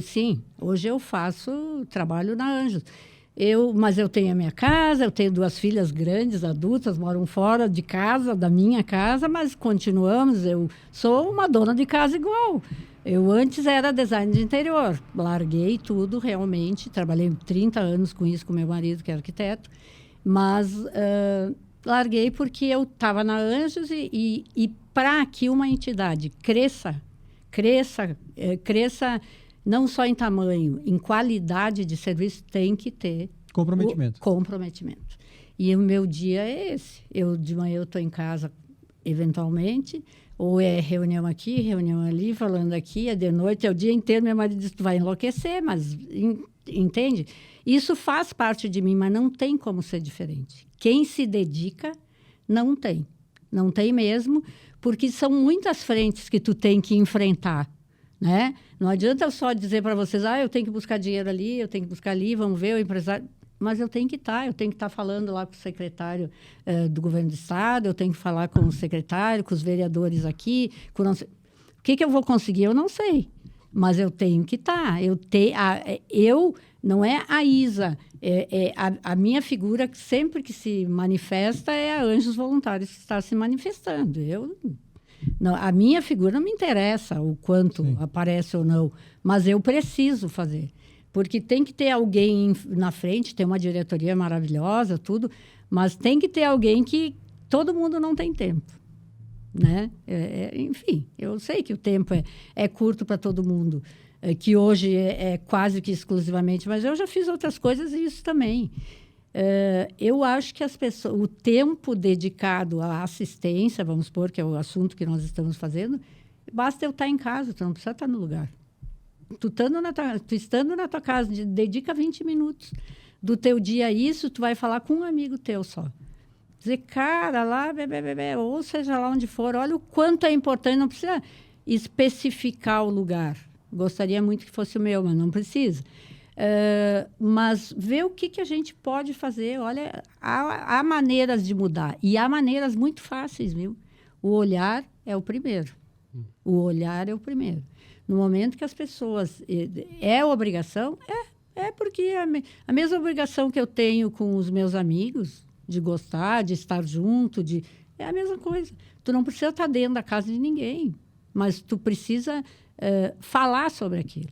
sim, hoje eu trabalho na Anjos. Mas eu tenho a minha casa, eu tenho 2 filhas grandes, adultas, moram fora de casa, da minha casa, mas continuamos, eu sou uma dona de casa igual. Eu antes era design de interior, larguei tudo realmente, trabalhei 30 anos com isso, com meu marido, que é arquiteto, mas... larguei porque eu estava na Anjos e para que uma entidade cresça não só em tamanho, em qualidade de serviço, tem que ter comprometimento. E o meu dia é esse. De manhã eu estou em casa, eventualmente, ou é reunião aqui, reunião ali, falando aqui, é de noite, é o dia inteiro. Meu marido diz, tu vai enlouquecer, mas entende? Isso faz parte de mim, mas não tem como ser diferente. Quem se dedica, não tem mesmo, porque são muitas frentes que tu tem que enfrentar, né? Não adianta eu só dizer para vocês, eu tenho que buscar dinheiro ali, eu tenho que buscar ali, vamos ver o empresário... Mas eu tenho que estar falando lá com o secretário do governo do estado, eu tenho que falar com o secretário, com os vereadores aqui, o que eu vou conseguir, eu não sei, mas eu tenho que estar. Não é a Isa, a minha figura, que sempre que se manifesta, é a Anjos Voluntários que está se manifestando. Não, a minha figura não me interessa o quanto aparece ou não, mas eu preciso fazer. Porque tem que ter alguém na frente, tem uma diretoria maravilhosa, tudo, mas tem que ter alguém que todo mundo não tem tempo, né? Enfim, eu sei que o tempo é curto para todo mundo, que hoje é quase que exclusivamente, mas eu já fiz outras coisas e isso também. Eu acho que as pessoas, o tempo dedicado à assistência, vamos supor, que é o assunto que nós estamos fazendo, basta eu estar em casa, tu não precisa estar no lugar. Tu estando na tua casa, dedica 20 minutos do teu dia a isso, tu vai falar com um amigo teu só. Dizer, cara, lá, ou seja lá onde for, olha o quanto é importante, não precisa especificar o lugar. Gostaria muito que fosse o meu, mas não precisa. Mas ver o que a gente pode fazer. Olha, há maneiras de mudar. E há maneiras muito fáceis, viu? O olhar é o primeiro. O olhar é o primeiro. No momento que as pessoas... É obrigação? Porque a mesma obrigação que eu tenho com os meus amigos, de gostar, de estar junto, é a mesma coisa. Tu não precisa estar dentro da casa de ninguém, mas tu precisa falar sobre aquilo.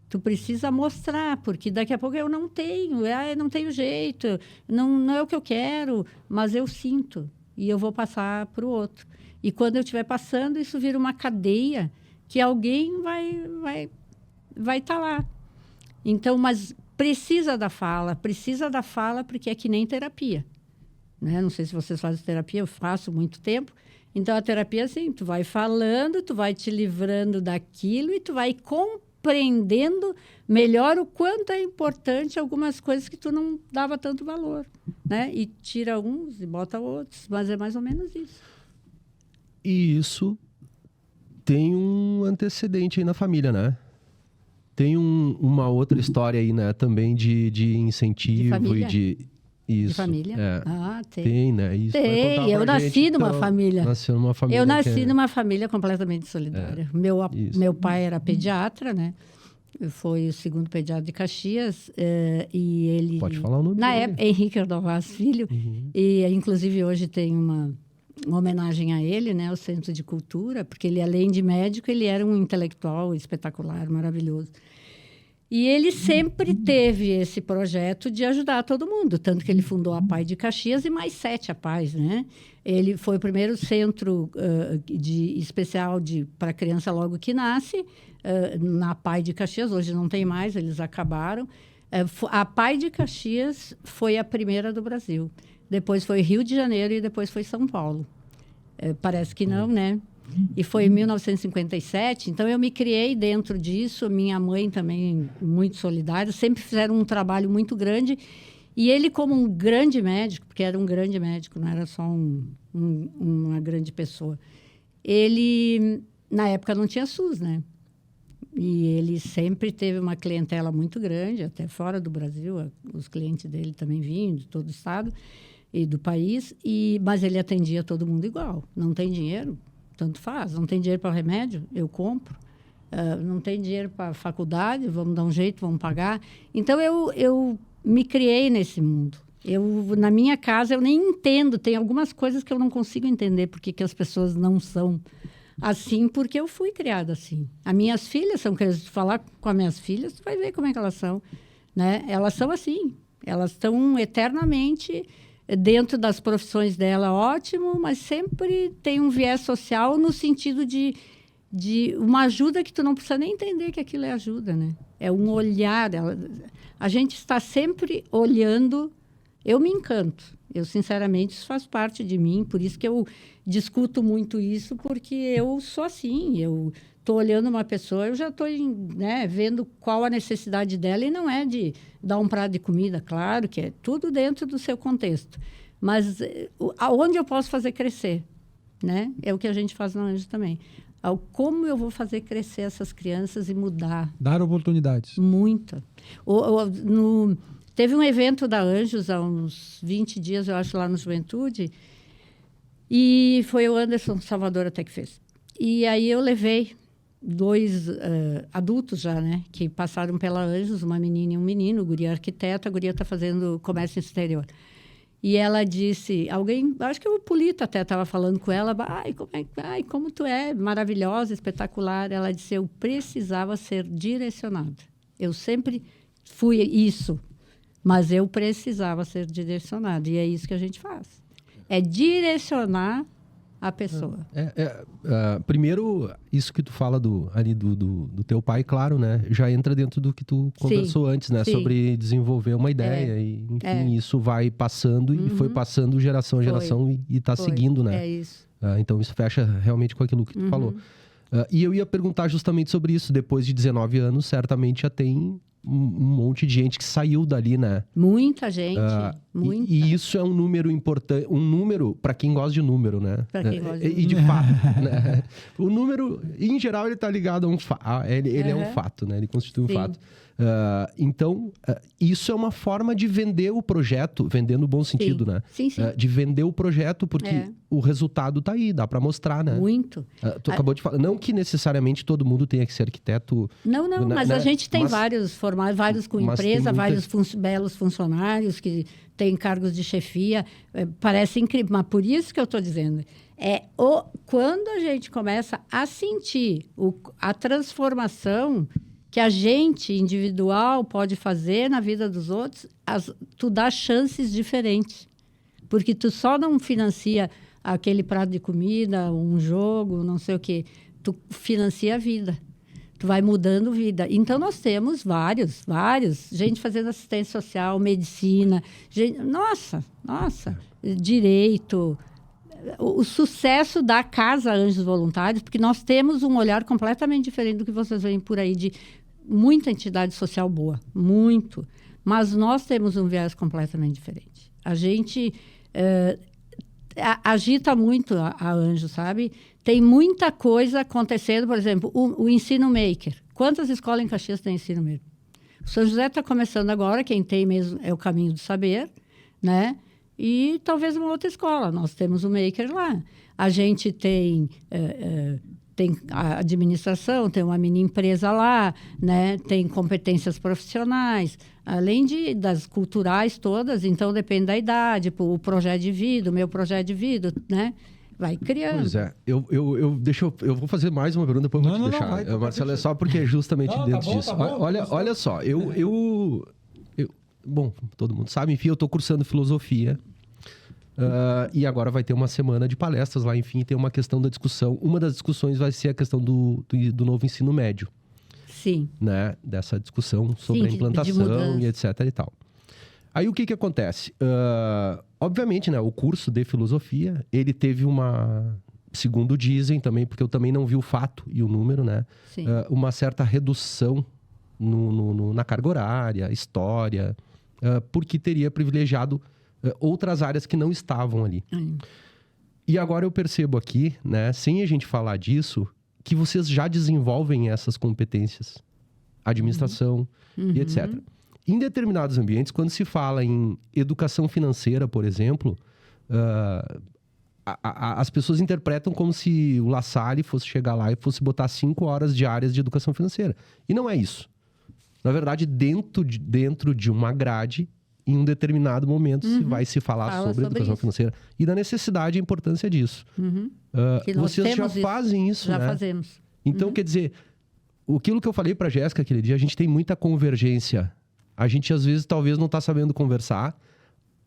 Tu precisa mostrar, porque daqui a pouco eu não tenho, eu não tenho jeito, não é o que eu quero, mas eu sinto e eu vou passar para o outro. E quando eu estiver passando, isso vira uma cadeia que alguém vai estar lá. Então, mas precisa da fala porque é que nem terapia. Né? Não sei se vocês fazem terapia, eu faço muito tempo. Então, a terapia é assim, tu vai falando, tu vai te livrando daquilo e tu vai compreendendo melhor o quanto é importante algumas coisas que tu não dava tanto valor. Né? E tira uns e bota outros, mas é mais ou menos isso. E isso tem um antecedente aí na família, né? Tem uma outra história aí, né? Também de incentivo de e de... Isso. De família? Tem. Tem, né? Isso. Tem. Eu nasci numa família. Nasceu numa família. Eu nasci numa família completamente solidária. Meu pai era pediatra, né? Foi o segundo pediatra de Caxias. E ele... Pode falar o nome na dele. época, Henrique Ordovaz Filho. E, inclusive, hoje tem uma homenagem a ele, né? O Centro de Cultura, porque ele, além de médico, ele era um intelectual espetacular, maravilhoso. E ele sempre teve esse projeto de ajudar todo mundo, tanto que ele fundou a PAI de Caxias e mais 7 APAIs, né? Ele foi o primeiro centro especial para criança logo que nasce, na PAI de Caxias, hoje não tem mais, eles acabaram. A PAI de Caxias foi a primeira do Brasil. Depois foi Rio de Janeiro e depois foi São Paulo. Parece que não, né? E foi em 1957, então eu me criei dentro disso, minha mãe também muito solidária, sempre fizeram um trabalho muito grande, e ele como um grande médico, porque era um grande médico, não era só uma grande pessoa, ele, na época não tinha SUS, né? E ele sempre teve uma clientela muito grande, até fora do Brasil, os clientes dele também vinham de todo o estado e do país, mas ele atendia todo mundo igual, não tem dinheiro? Tanto faz. Não tem dinheiro para remédio? Eu compro. Não tem dinheiro para faculdade? Vamos dar um jeito, vamos pagar. Então, eu me criei nesse mundo. Na minha casa, eu nem entendo. Tem algumas coisas que eu não consigo entender porque que as pessoas não são assim, porque eu fui criada assim. As minhas filhas são criadas. Se falar com as minhas filhas, tu vai ver como é que elas são. Né? Elas são assim. Elas estão eternamente... dentro das profissões dela, ótimo, mas sempre tem um viés social no sentido de uma ajuda que tu não precisa nem entender que aquilo é ajuda, né? É um olhar. A gente está sempre olhando. Eu me encanto. Eu, sinceramente, isso faz parte de mim. Por isso que eu discuto muito isso, porque eu sou assim. Eu estou olhando uma pessoa, eu já estou vendo qual a necessidade dela, e não é de dar um prato de comida, claro que é tudo dentro do seu contexto. Mas aonde eu posso fazer crescer? Né? É o que a gente faz na Anjos também. Como eu vou fazer crescer essas crianças e mudar? Dar oportunidades. Muita. Teve um evento da Anjos há uns 20 dias, eu acho, lá no Juventude, e foi o Anderson Salvador até que fez. E aí eu levei 2 adultos já, né? Que passaram pela Anjos, uma menina e um menino, o guri é arquiteto, a guria está fazendo comércio exterior. E ela disse, acho que o Polito até estava falando com ela, como tu é maravilhosa, espetacular. Ela disse, eu precisava ser direcionada. Eu sempre fui isso, mas eu precisava ser direcionada. E é isso que a gente faz. É direcionar a pessoa. Primeiro, isso que tu fala do teu pai, claro, né? Já entra dentro do que tu conversou antes, né? Sim. Sobre desenvolver uma ideia. E, enfim, isso vai passando e foi passando geração a geração e tá seguindo, né? É isso. Então, isso fecha realmente com aquilo que tu falou. E eu ia perguntar justamente sobre isso. Depois de 19 anos, certamente já tem um monte de gente que saiu dali, né? Muita gente, muita. E isso é um número importante, um número para quem gosta de número, né? Para quem gosta de número. E de fato, né? O número, em geral, ele tá ligado a um fato. Ele é um fato, né? Ele constitui um fato. Então, isso é uma forma de vender o projeto, vender no bom sentido, né? Sim. De vender o projeto, porque o resultado tá aí, dá para mostrar, né? Muito. Tu acabou de falar, não que necessariamente todo mundo tenha que ser arquiteto. Não, mas a gente tem vários formados, vários com empresa, vários belos funcionários que têm cargos de chefia. Parece incrível, mas por isso que eu estou dizendo. Quando a gente começa a sentir a transformação que a gente individual pode fazer na vida dos outros, tu dá chances diferentes. Porque tu só não financia aquele prato de comida, um jogo, não sei o quê. Tu financia a vida. Tu vai mudando vida. Então, nós temos vários. Gente fazendo assistência social, medicina. Nossa, direito. O sucesso da Casa Anjos Voluntários, porque nós temos um olhar completamente diferente do que vocês veem por aí de muita entidade social boa, muito. Mas nós temos um viés completamente diferente. A gente agita muito a Anjos, sabe? Tem muita coisa acontecendo, por exemplo, o ensino maker. Quantas escolas em Caxias tem ensino maker? O São José está começando agora, quem tem mesmo é o Caminho do Saber, né? E talvez uma outra escola. Nós temos o maker lá. A gente tem a administração, tem uma mini empresa lá, né? Tem competências profissionais, além das culturais todas. Então, depende da idade, o projeto de vida, o meu projeto de vida, né? Vai criando. Pois é. Eu vou fazer mais uma pergunta, depois eu vou te deixar. Marcelo, é só porque é justamente dentro disso. Olha só, bom, todo mundo sabe, enfim, eu estou cursando filosofia. E agora vai ter uma semana de palestras lá, enfim, tem uma questão da discussão. Uma das discussões vai ser a questão do novo ensino médio. Sim. Né? Dessa discussão sobre a implantação e etc e tal. Aí o que acontece? Obviamente, né, o curso de filosofia, ele teve segundo dizem também, porque eu também não vi o fato e o número, né? Uma certa redução na carga horária, história, porque teria privilegiado outras áreas que não estavam ali. E agora eu percebo aqui, né, sem a gente falar disso, que vocês já desenvolvem essas competências. Administração e etc. Em determinados ambientes, quando se fala em educação financeira, por exemplo, as pessoas interpretam como se o La Salle fosse chegar lá e fosse botar 5 horas diárias de educação financeira. E não é isso. Na verdade, dentro de uma grade, em um determinado momento, vai se falar sobre educação financeira. E da necessidade e importância disso. Vocês já fazem isso, já né? Já fazemos. Então, quer dizer, aquilo que eu falei para a Jéssica aquele dia, a gente tem muita convergência. A gente, às vezes, talvez não está sabendo conversar,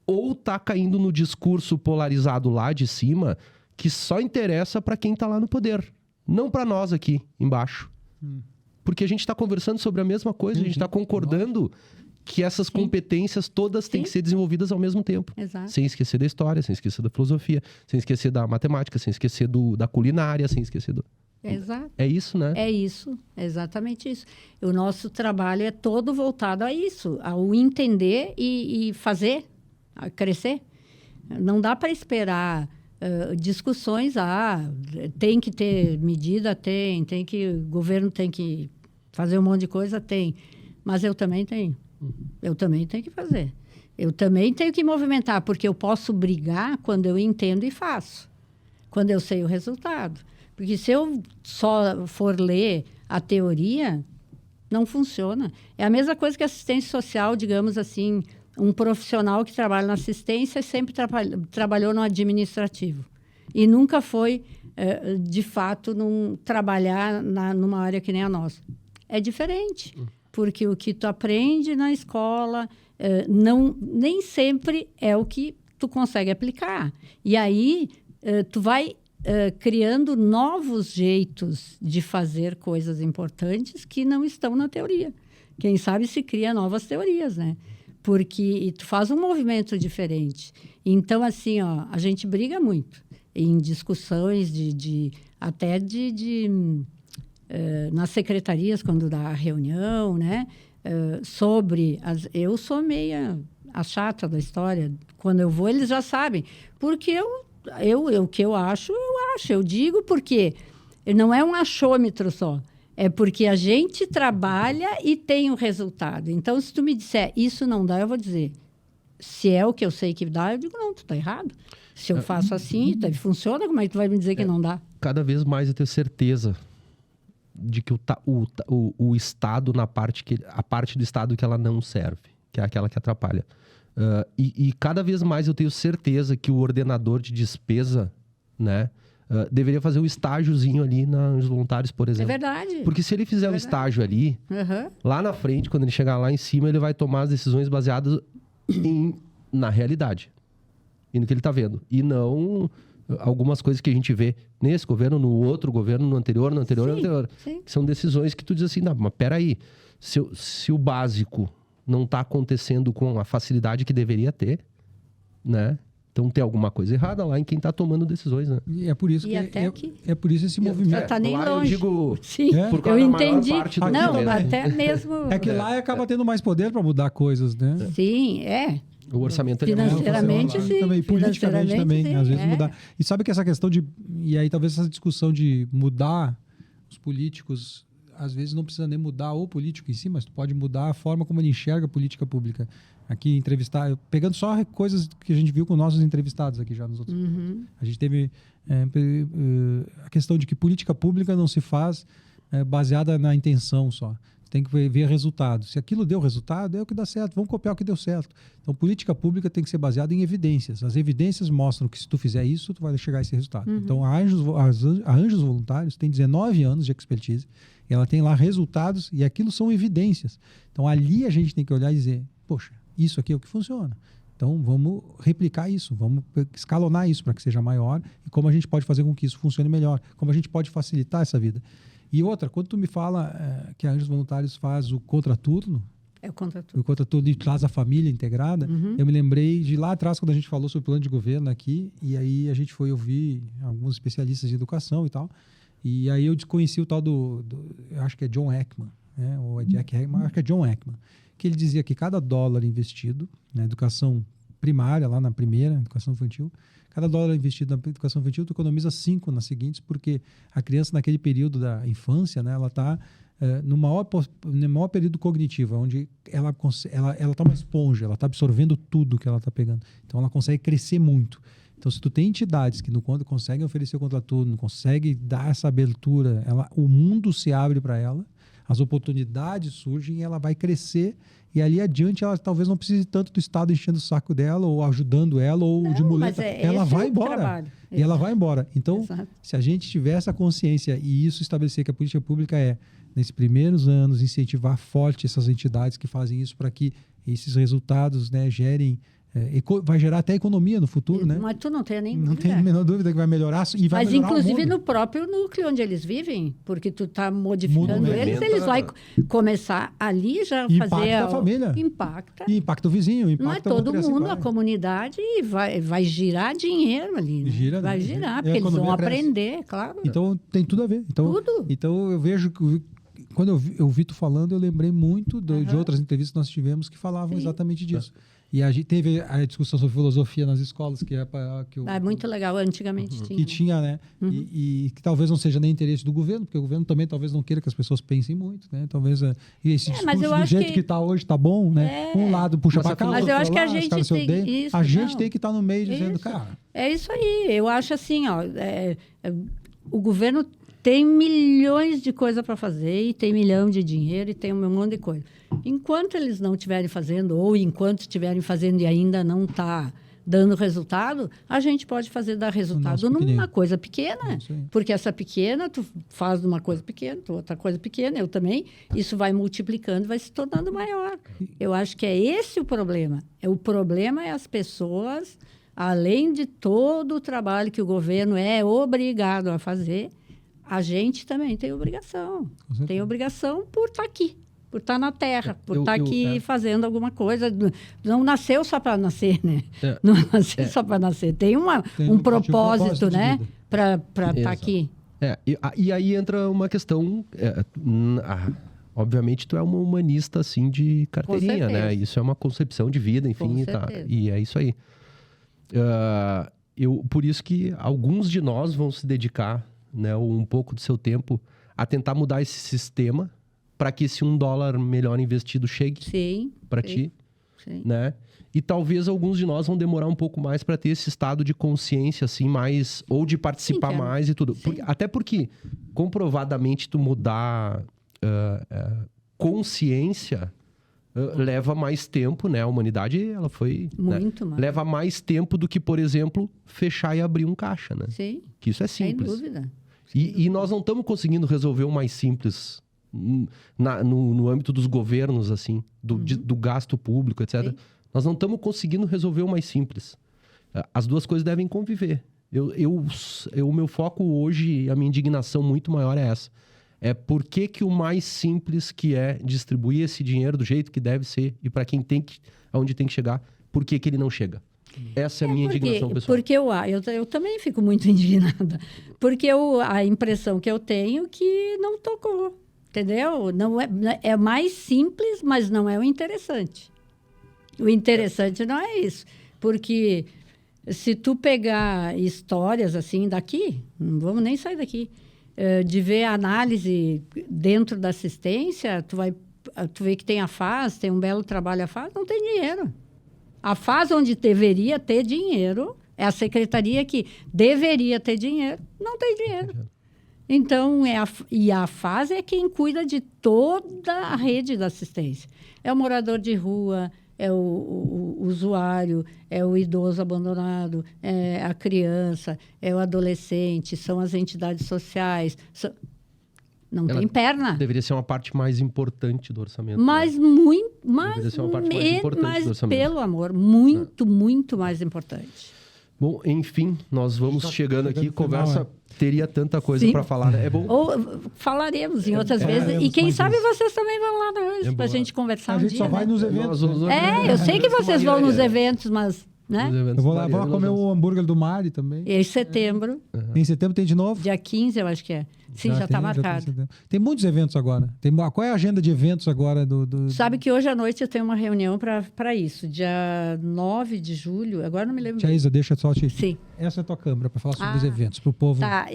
ou está caindo no discurso polarizado lá de cima, que só interessa para quem está lá no poder. Não para nós aqui embaixo. Porque a gente está conversando sobre a mesma coisa, a gente está concordando que essas competências todas têm que ser desenvolvidas ao mesmo tempo. Exato. Sem esquecer da história, sem esquecer da filosofia, sem esquecer da matemática, sem esquecer da culinária, sem esquecer do... Exato. É isso, né? É isso, é exatamente isso. O nosso trabalho é todo voltado a isso, ao entender e fazer, a crescer. Não dá para esperar discussões, tem que ter medida, o governo tem que fazer um monte de coisa, tem. Mas eu também tenho. Eu também tenho que fazer. Eu também tenho que movimentar, porque eu posso brigar quando eu entendo e faço. Quando eu sei o resultado. Porque se eu só for ler a teoria, não funciona. É a mesma coisa que assistência social, digamos assim, um profissional que trabalha na assistência sempre trabalhou no administrativo. E nunca foi, de fato, trabalhar numa área que nem a nossa. É diferente, porque o que tu aprende na escola nem sempre é o que tu consegue aplicar. E aí, tu vai criando novos jeitos de fazer coisas importantes que não estão na teoria. Quem sabe se cria novas teorias, né? Porque tu faz um movimento diferente. Então, assim, ó, a gente briga muito em discussões até nas secretarias, quando dá a reunião, né? Eu sou meia a chata da história. Quando eu vou, eles já sabem. Porque o que eu acho. Eu digo porque não é um achômetro só. É porque a gente trabalha e tem o resultado. Então, se tu me disser, isso não dá, eu vou dizer. Se é o que eu sei que dá, eu digo, não, tu tá errado. Se eu faço assim, funciona, como é que tu vai me dizer que não dá? Cada vez mais eu tenho certeza de que o Estado, a parte do Estado que ela não serve, que é aquela que atrapalha. E cada vez mais eu tenho certeza que o ordenador de despesa, né, deveria fazer um estágiozinho ali nos voluntários, por exemplo. É verdade. Porque se ele fizer um estágio ali, lá na frente, quando ele chegar lá em cima, ele vai tomar as decisões baseadas na realidade. E no que ele está vendo. E não algumas coisas que a gente vê nesse governo, no outro governo, no anterior. Sim. Que são decisões que tu diz assim, não, mas peraí, se o básico não está acontecendo com a facilidade que deveria ter, né? Então tem alguma coisa errada lá em quem está tomando decisões, né? E é por isso é por isso esse movimento. Já está nem lá longe. Eu digo, sim, por causa eu da maior entendi. parte do Não, mesmo. até mesmo. É que lá acaba tendo mais poder para mudar coisas, né? Sim, O orçamento financeiramente, sim. Também, politicamente também, sim, às vezes mudar. E sabe que essa questão e aí talvez essa discussão de mudar os políticos, às vezes não precisa nem mudar o político em si, mas tu pode mudar a forma como ele enxerga a política pública. Aqui, pegando só coisas que a gente viu com nossos entrevistados aqui já nos outros. A gente teve a questão de que política pública não se faz baseada na intenção só. Tem que ver resultados. Se aquilo deu resultado, é o que dá certo. Vamos copiar o que deu certo. Então, política pública tem que ser baseada em evidências. As evidências mostram que se tu fizer isso, tu vai chegar a esse resultado. Então, a Anjos Voluntários tem 19 anos de expertise. E ela tem lá resultados e aquilo são evidências. Então, ali a gente tem que olhar e dizer, poxa, isso aqui é o que funciona. Então, vamos replicar isso, vamos escalonar isso para que seja maior e como a gente pode fazer com que isso funcione melhor, como a gente pode facilitar essa vida. E outra, quando tu me fala que a Anjos Voluntários faz o contraturno, o contraturno e traz a família integrada, eu me lembrei de lá atrás, quando a gente falou sobre o plano de governo aqui, e aí a gente foi ouvir alguns especialistas de educação e tal, e aí eu desconheci o tal eu acho que é John Heckman, né? Ou é Jack Heckman, acho que é John Heckman, que ele dizia que cada dólar investido na educação primária, lá na primeira, educação infantil, cada dólar investido na educação infantil, tu economiza 5 nas seguintes, porque a criança naquele período da infância, né, ela está no maior período cognitivo, onde ela está uma esponja, ela está absorvendo tudo que ela está pegando. Então ela consegue crescer muito. Então, se tu tem entidades que no quando conseguem oferecer o contraturno, conseguem dar essa abertura, o mundo se abre para ela, as oportunidades surgem e ela vai crescer e ali adiante ela talvez não precise tanto do Estado enchendo o saco dela ou ajudando ela ou de muleta. Ela vai embora. E ela vai embora. Então, se a gente tiver essa consciência e isso estabelecer que a política pública nesses primeiros anos, incentivar forte essas entidades que fazem isso para que esses resultados, né, gerem vai gerar até economia no futuro, né? Mas tu não tem nem dúvida. Não tem a menor dúvida que vai melhorar e vai melhorar o mundo. Mas inclusive no próprio núcleo onde eles vivem, porque tu está modificando eles vão começar ali já fazer a família. Impacta o vizinho, impacta não é todo mundo, a comunidade e vai girar dinheiro ali, né? Vai girar, porque eles vão aprender, claro. Então tem tudo a ver. Tudo. Então eu vejo que quando eu vi tu falando, eu lembrei muito de outras entrevistas que nós tivemos que falavam exatamente disso. E a gente teve a discussão sobre filosofia nas escolas, que é muito legal, antigamente tinha. Que tinha, né? E que talvez não seja nem interesse do governo, porque o governo também talvez não queira que as pessoas pensem muito, né? Talvez esse discurso do jeito que está hoje está bom, né? Um lado puxa para cá, mas eu acho que a gente tem isso. A gente tem que estar no meio dizendo, cara... É isso aí. Eu acho assim, ó, o governo tem milhões de coisas para fazer, e tem milhão de dinheiro, e tem um monte de coisa. Enquanto eles não estiverem fazendo, ou enquanto estiverem fazendo e ainda não está dando resultado, a gente pode dar resultado numa coisa pequena. Porque essa pequena, tu faz uma coisa pequena, outra coisa pequena, eu também, isso vai multiplicando, vai se tornando maior. Eu acho que é esse o problema. O problema é as pessoas, além de todo o trabalho que o governo é obrigado a fazer, a gente também tem obrigação. Tem obrigação por estar aqui, por estar na Terra, por estar aqui fazendo alguma coisa. Não nasceu só para nascer, né? Não nasceu só para nascer. Tem um propósito, né? Para estar aqui. E aí entra uma questão... obviamente, tu é uma humanista, assim, de carteirinha, né? Isso é uma concepção de vida, enfim. E é isso aí. Por isso que alguns de nós vão se dedicar, né, um pouco do seu tempo a tentar mudar esse sistema para que esse $1 melhor investido chegue para ti, né? E talvez alguns de nós vão demorar um pouco mais para ter esse estado de consciência, assim, mais... Ou de participar mais e tudo. Até porque, comprovadamente, tu mudar consciência leva mais tempo, né? A humanidade, ela foi... Muito mais. Leva mais tempo do que, por exemplo, fechar e abrir um caixa, né? Sim. Que isso é simples. Sem dúvida. E nós não estamos conseguindo resolver o mais simples no âmbito dos governos, assim, do gasto público, etc. Sim. Nós não estamos conseguindo resolver o mais simples. As duas coisas devem conviver. O meu foco hoje, a minha indignação muito maior é essa. É por que o mais simples, que é distribuir esse dinheiro do jeito que deve ser e para quem aonde tem que chegar, por que ele não chega? Essa é a minha indignação pessoal. Porque eu também fico muito indignada. Porque a impressão que eu tenho que não tocou, entendeu? Não é mais simples, mas não é o interessante. O interessante não é isso. Porque se tu pegar histórias assim daqui, não vamos nem sair daqui, de ver a análise dentro da assistência, tu vê que tem a FAS, tem um belo trabalho a FAS, não tem dinheiro. A FAS, onde deveria ter dinheiro, é a secretaria que deveria ter dinheiro, não tem dinheiro. Então, a FAS é quem cuida de toda a rede da assistência. É o morador de rua, é o usuário, é o idoso abandonado, é a criança, é o adolescente, são as entidades sociais. Não tem perna. Deveria ser uma parte mais importante do orçamento. Mas né? muito mais. Deveria ser uma parte mais importante do orçamento. Pelo amor, muito mais importante. Bom, enfim, nós vamos chegando aqui. Conversa teria tanta coisa para falar, né? É bom. Ou falaremos em outras vezes. E quem sabe vocês também vão lá na Anjos para a gente conversar. A gente só vai nos eventos. Eu sei que vocês vão nos eventos, mas... Né? Eu vou lá comer o hambúrguer do Mari também. Em setembro. Em setembro tem de novo? Dia 15, eu acho que é. Sim, já está marcado. Tem muitos eventos agora. Qual é a agenda de eventos agora? Sabe que hoje à noite eu tenho uma reunião para isso. Dia 9 de julho, agora não me lembro. Tia Isa, deixa só te... Sim. Essa é a tua câmera para falar sobre os eventos, para o povo. Tá,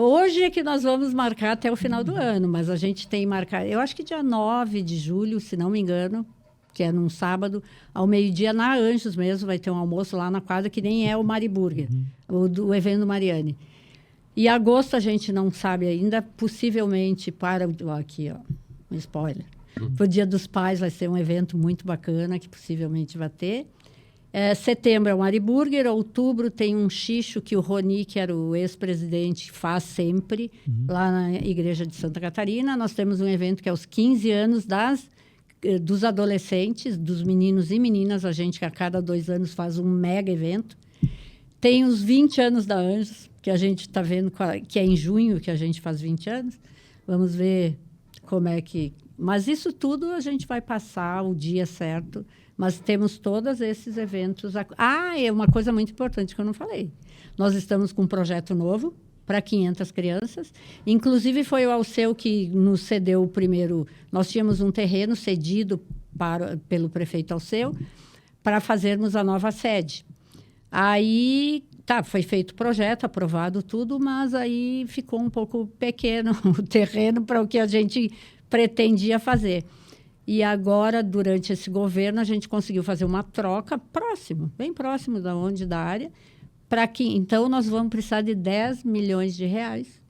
hoje é que nós vamos marcar até o final do ano, mas a gente tem marcado, eu acho que dia 9 de julho, se não me engano, que é num sábado, ao meio-dia, na Anjos mesmo, vai ter um almoço lá na quadra, que nem é o Mari Burger, o evento do Mariane. E agosto a gente não sabe ainda, possivelmente aqui, ó, um spoiler. Para o Dia dos Pais vai ser um evento muito bacana, que possivelmente vai ter. Setembro é o Mari Burger, outubro tem um xixo que o Roni, que era o ex-presidente, faz sempre, lá na Igreja de Santa Catarina. Nós temos um evento que é os 15 anos dos adolescentes, dos meninos e meninas. A gente, a cada 2 anos, faz um mega evento. Tem os 20 anos da Anjos, que a gente está vendo, que é em junho que a gente faz 20 anos. Vamos ver como é que... Mas isso tudo a gente vai passar o dia certo. Mas temos todos esses eventos... é uma coisa muito importante que eu não falei. Nós estamos com um projeto novo para 500 crianças. Inclusive, foi o Alceu que nos cedeu o primeiro... Nós tínhamos um terreno cedido pelo prefeito Alceu para fazermos a nova sede. Aí, foi feito o projeto, aprovado tudo, mas aí ficou um pouco pequeno o terreno para o que a gente pretendia fazer. E agora, durante esse governo, a gente conseguiu fazer uma troca bem próximo da área, para que, então, nós vamos precisar de 10 milhões de reais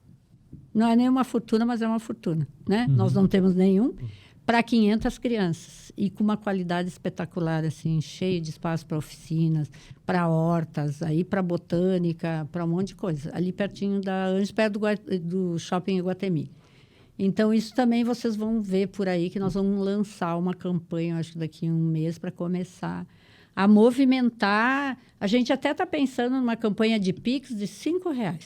Não é nenhuma fortuna, mas é uma fortuna, né? Nós não temos nenhum. Para 500 crianças. E com uma qualidade espetacular, assim, cheio de espaço para oficinas, para hortas, aí para botânica, para um monte de coisa. Ali pertinho da Anjos, perto do Shopping Iguatemi. Então, isso também vocês vão ver por aí, que nós vamos lançar uma campanha, acho que daqui a um mês, para começar a movimentar. A gente até está pensando numa campanha de Pix de R$5.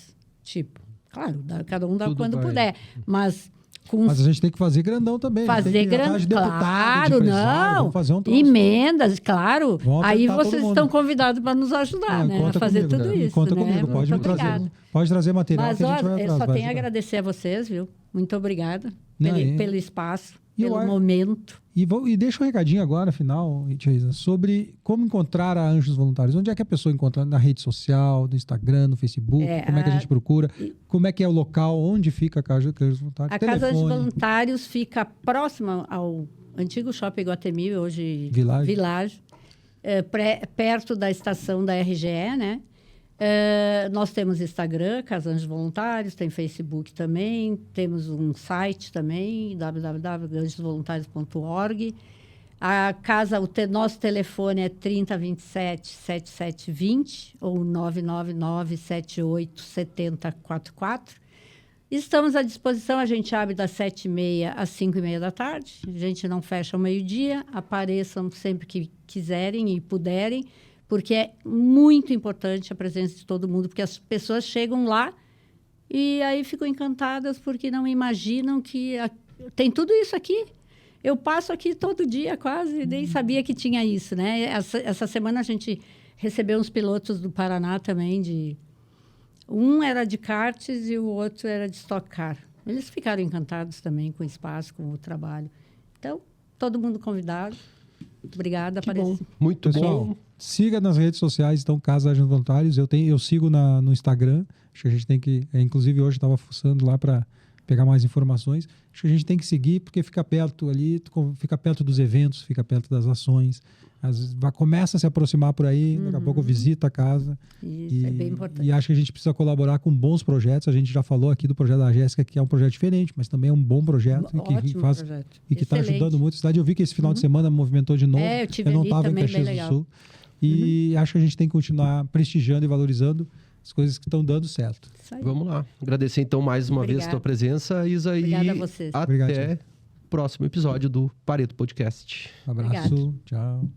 Tipo, claro, cada um dá Tudo quando vai. puder. Mas Mas a gente tem que fazer grandão também. fazer tem que ir grande, atrás de deputado, de claro, empresário, não. vamos fazer um troço. Emendas, claro. Vamos Aí apertar todo vocês mundo. estão convidados para nos ajudar, né? A Conta fazer comigo, tudo né? isso. Conta né? comigo, pode Muito me trazer. obrigada. Pode trazer material Mas que a gente vai eu atrás. só vai tenho a ajudar. agradecer a vocês, viu? Muito obrigada Não, pelo espaço, E pelo eu acho- momento. E deixa um recadinho agora, afinal, Ithaísa, sobre como encontrar a Anjos Voluntários. Onde é que a pessoa encontra? Na rede social, no Instagram, no Facebook? Como é que a gente procura? Como é que é o local? Onde fica a Casa Anjos Voluntários? A Casa Anjos Telefone. Voluntários fica próxima ao antigo Shopping Iguatemi, hoje Village. perto da estação da RGE, né? Nós temos Instagram, Casa Anjos Voluntários, tem Facebook também, temos um site também, www.anjosvoluntários.org. Nosso telefone é 3027-7720 ou 999-787044. Estamos à disposição, a gente abre das 7h30 às 5h30 da tarde. A gente não fecha ao meio-dia, apareçam sempre que quiserem e puderem, porque é muito importante a presença de todo mundo, porque as pessoas chegam lá e aí ficam encantadas porque não imaginam que tem tudo isso aqui. Eu passo aqui todo dia quase, nem sabia que tinha isso, né? Essa semana a gente recebeu uns pilotos do Paraná também, um era de karts e o outro era de Stock Car. Eles ficaram encantados também com o espaço, com o trabalho. Então, todo mundo convidado. Obrigada, Bom. Muito Pessoal, bom. siga nas redes sociais, então, Casa Anjos Voluntários. Eu sigo no Instagram. Acho que a gente tem que... inclusive, hoje estava fuçando lá para pegar mais informações. Acho que a gente tem que seguir, porque fica perto ali, fica perto dos eventos, fica perto das ações. Começa a se aproximar por aí, daqui a pouco visita a casa. Isso é bem importante. E acho que a gente precisa colaborar com bons projetos. A gente já falou aqui do projeto da Jéssica, que é um projeto diferente, mas também é um bom projeto. Ótimo projeto. E que está Excelente. ajudando muito a cidade. Eu vi que esse final de semana movimentou de novo. Eu tive não ali estava em também, bem Caxias do legal. Sul. E acho que a gente tem que continuar prestigiando e valorizando as coisas que estão dando certo. Isso aí. Vamos lá. Agradecer então mais uma vez a tua presença, Isa. Obrigada e a vocês. até Obrigado, o próximo episódio do Pareto Podcast. Abraço. Obrigada. Tchau.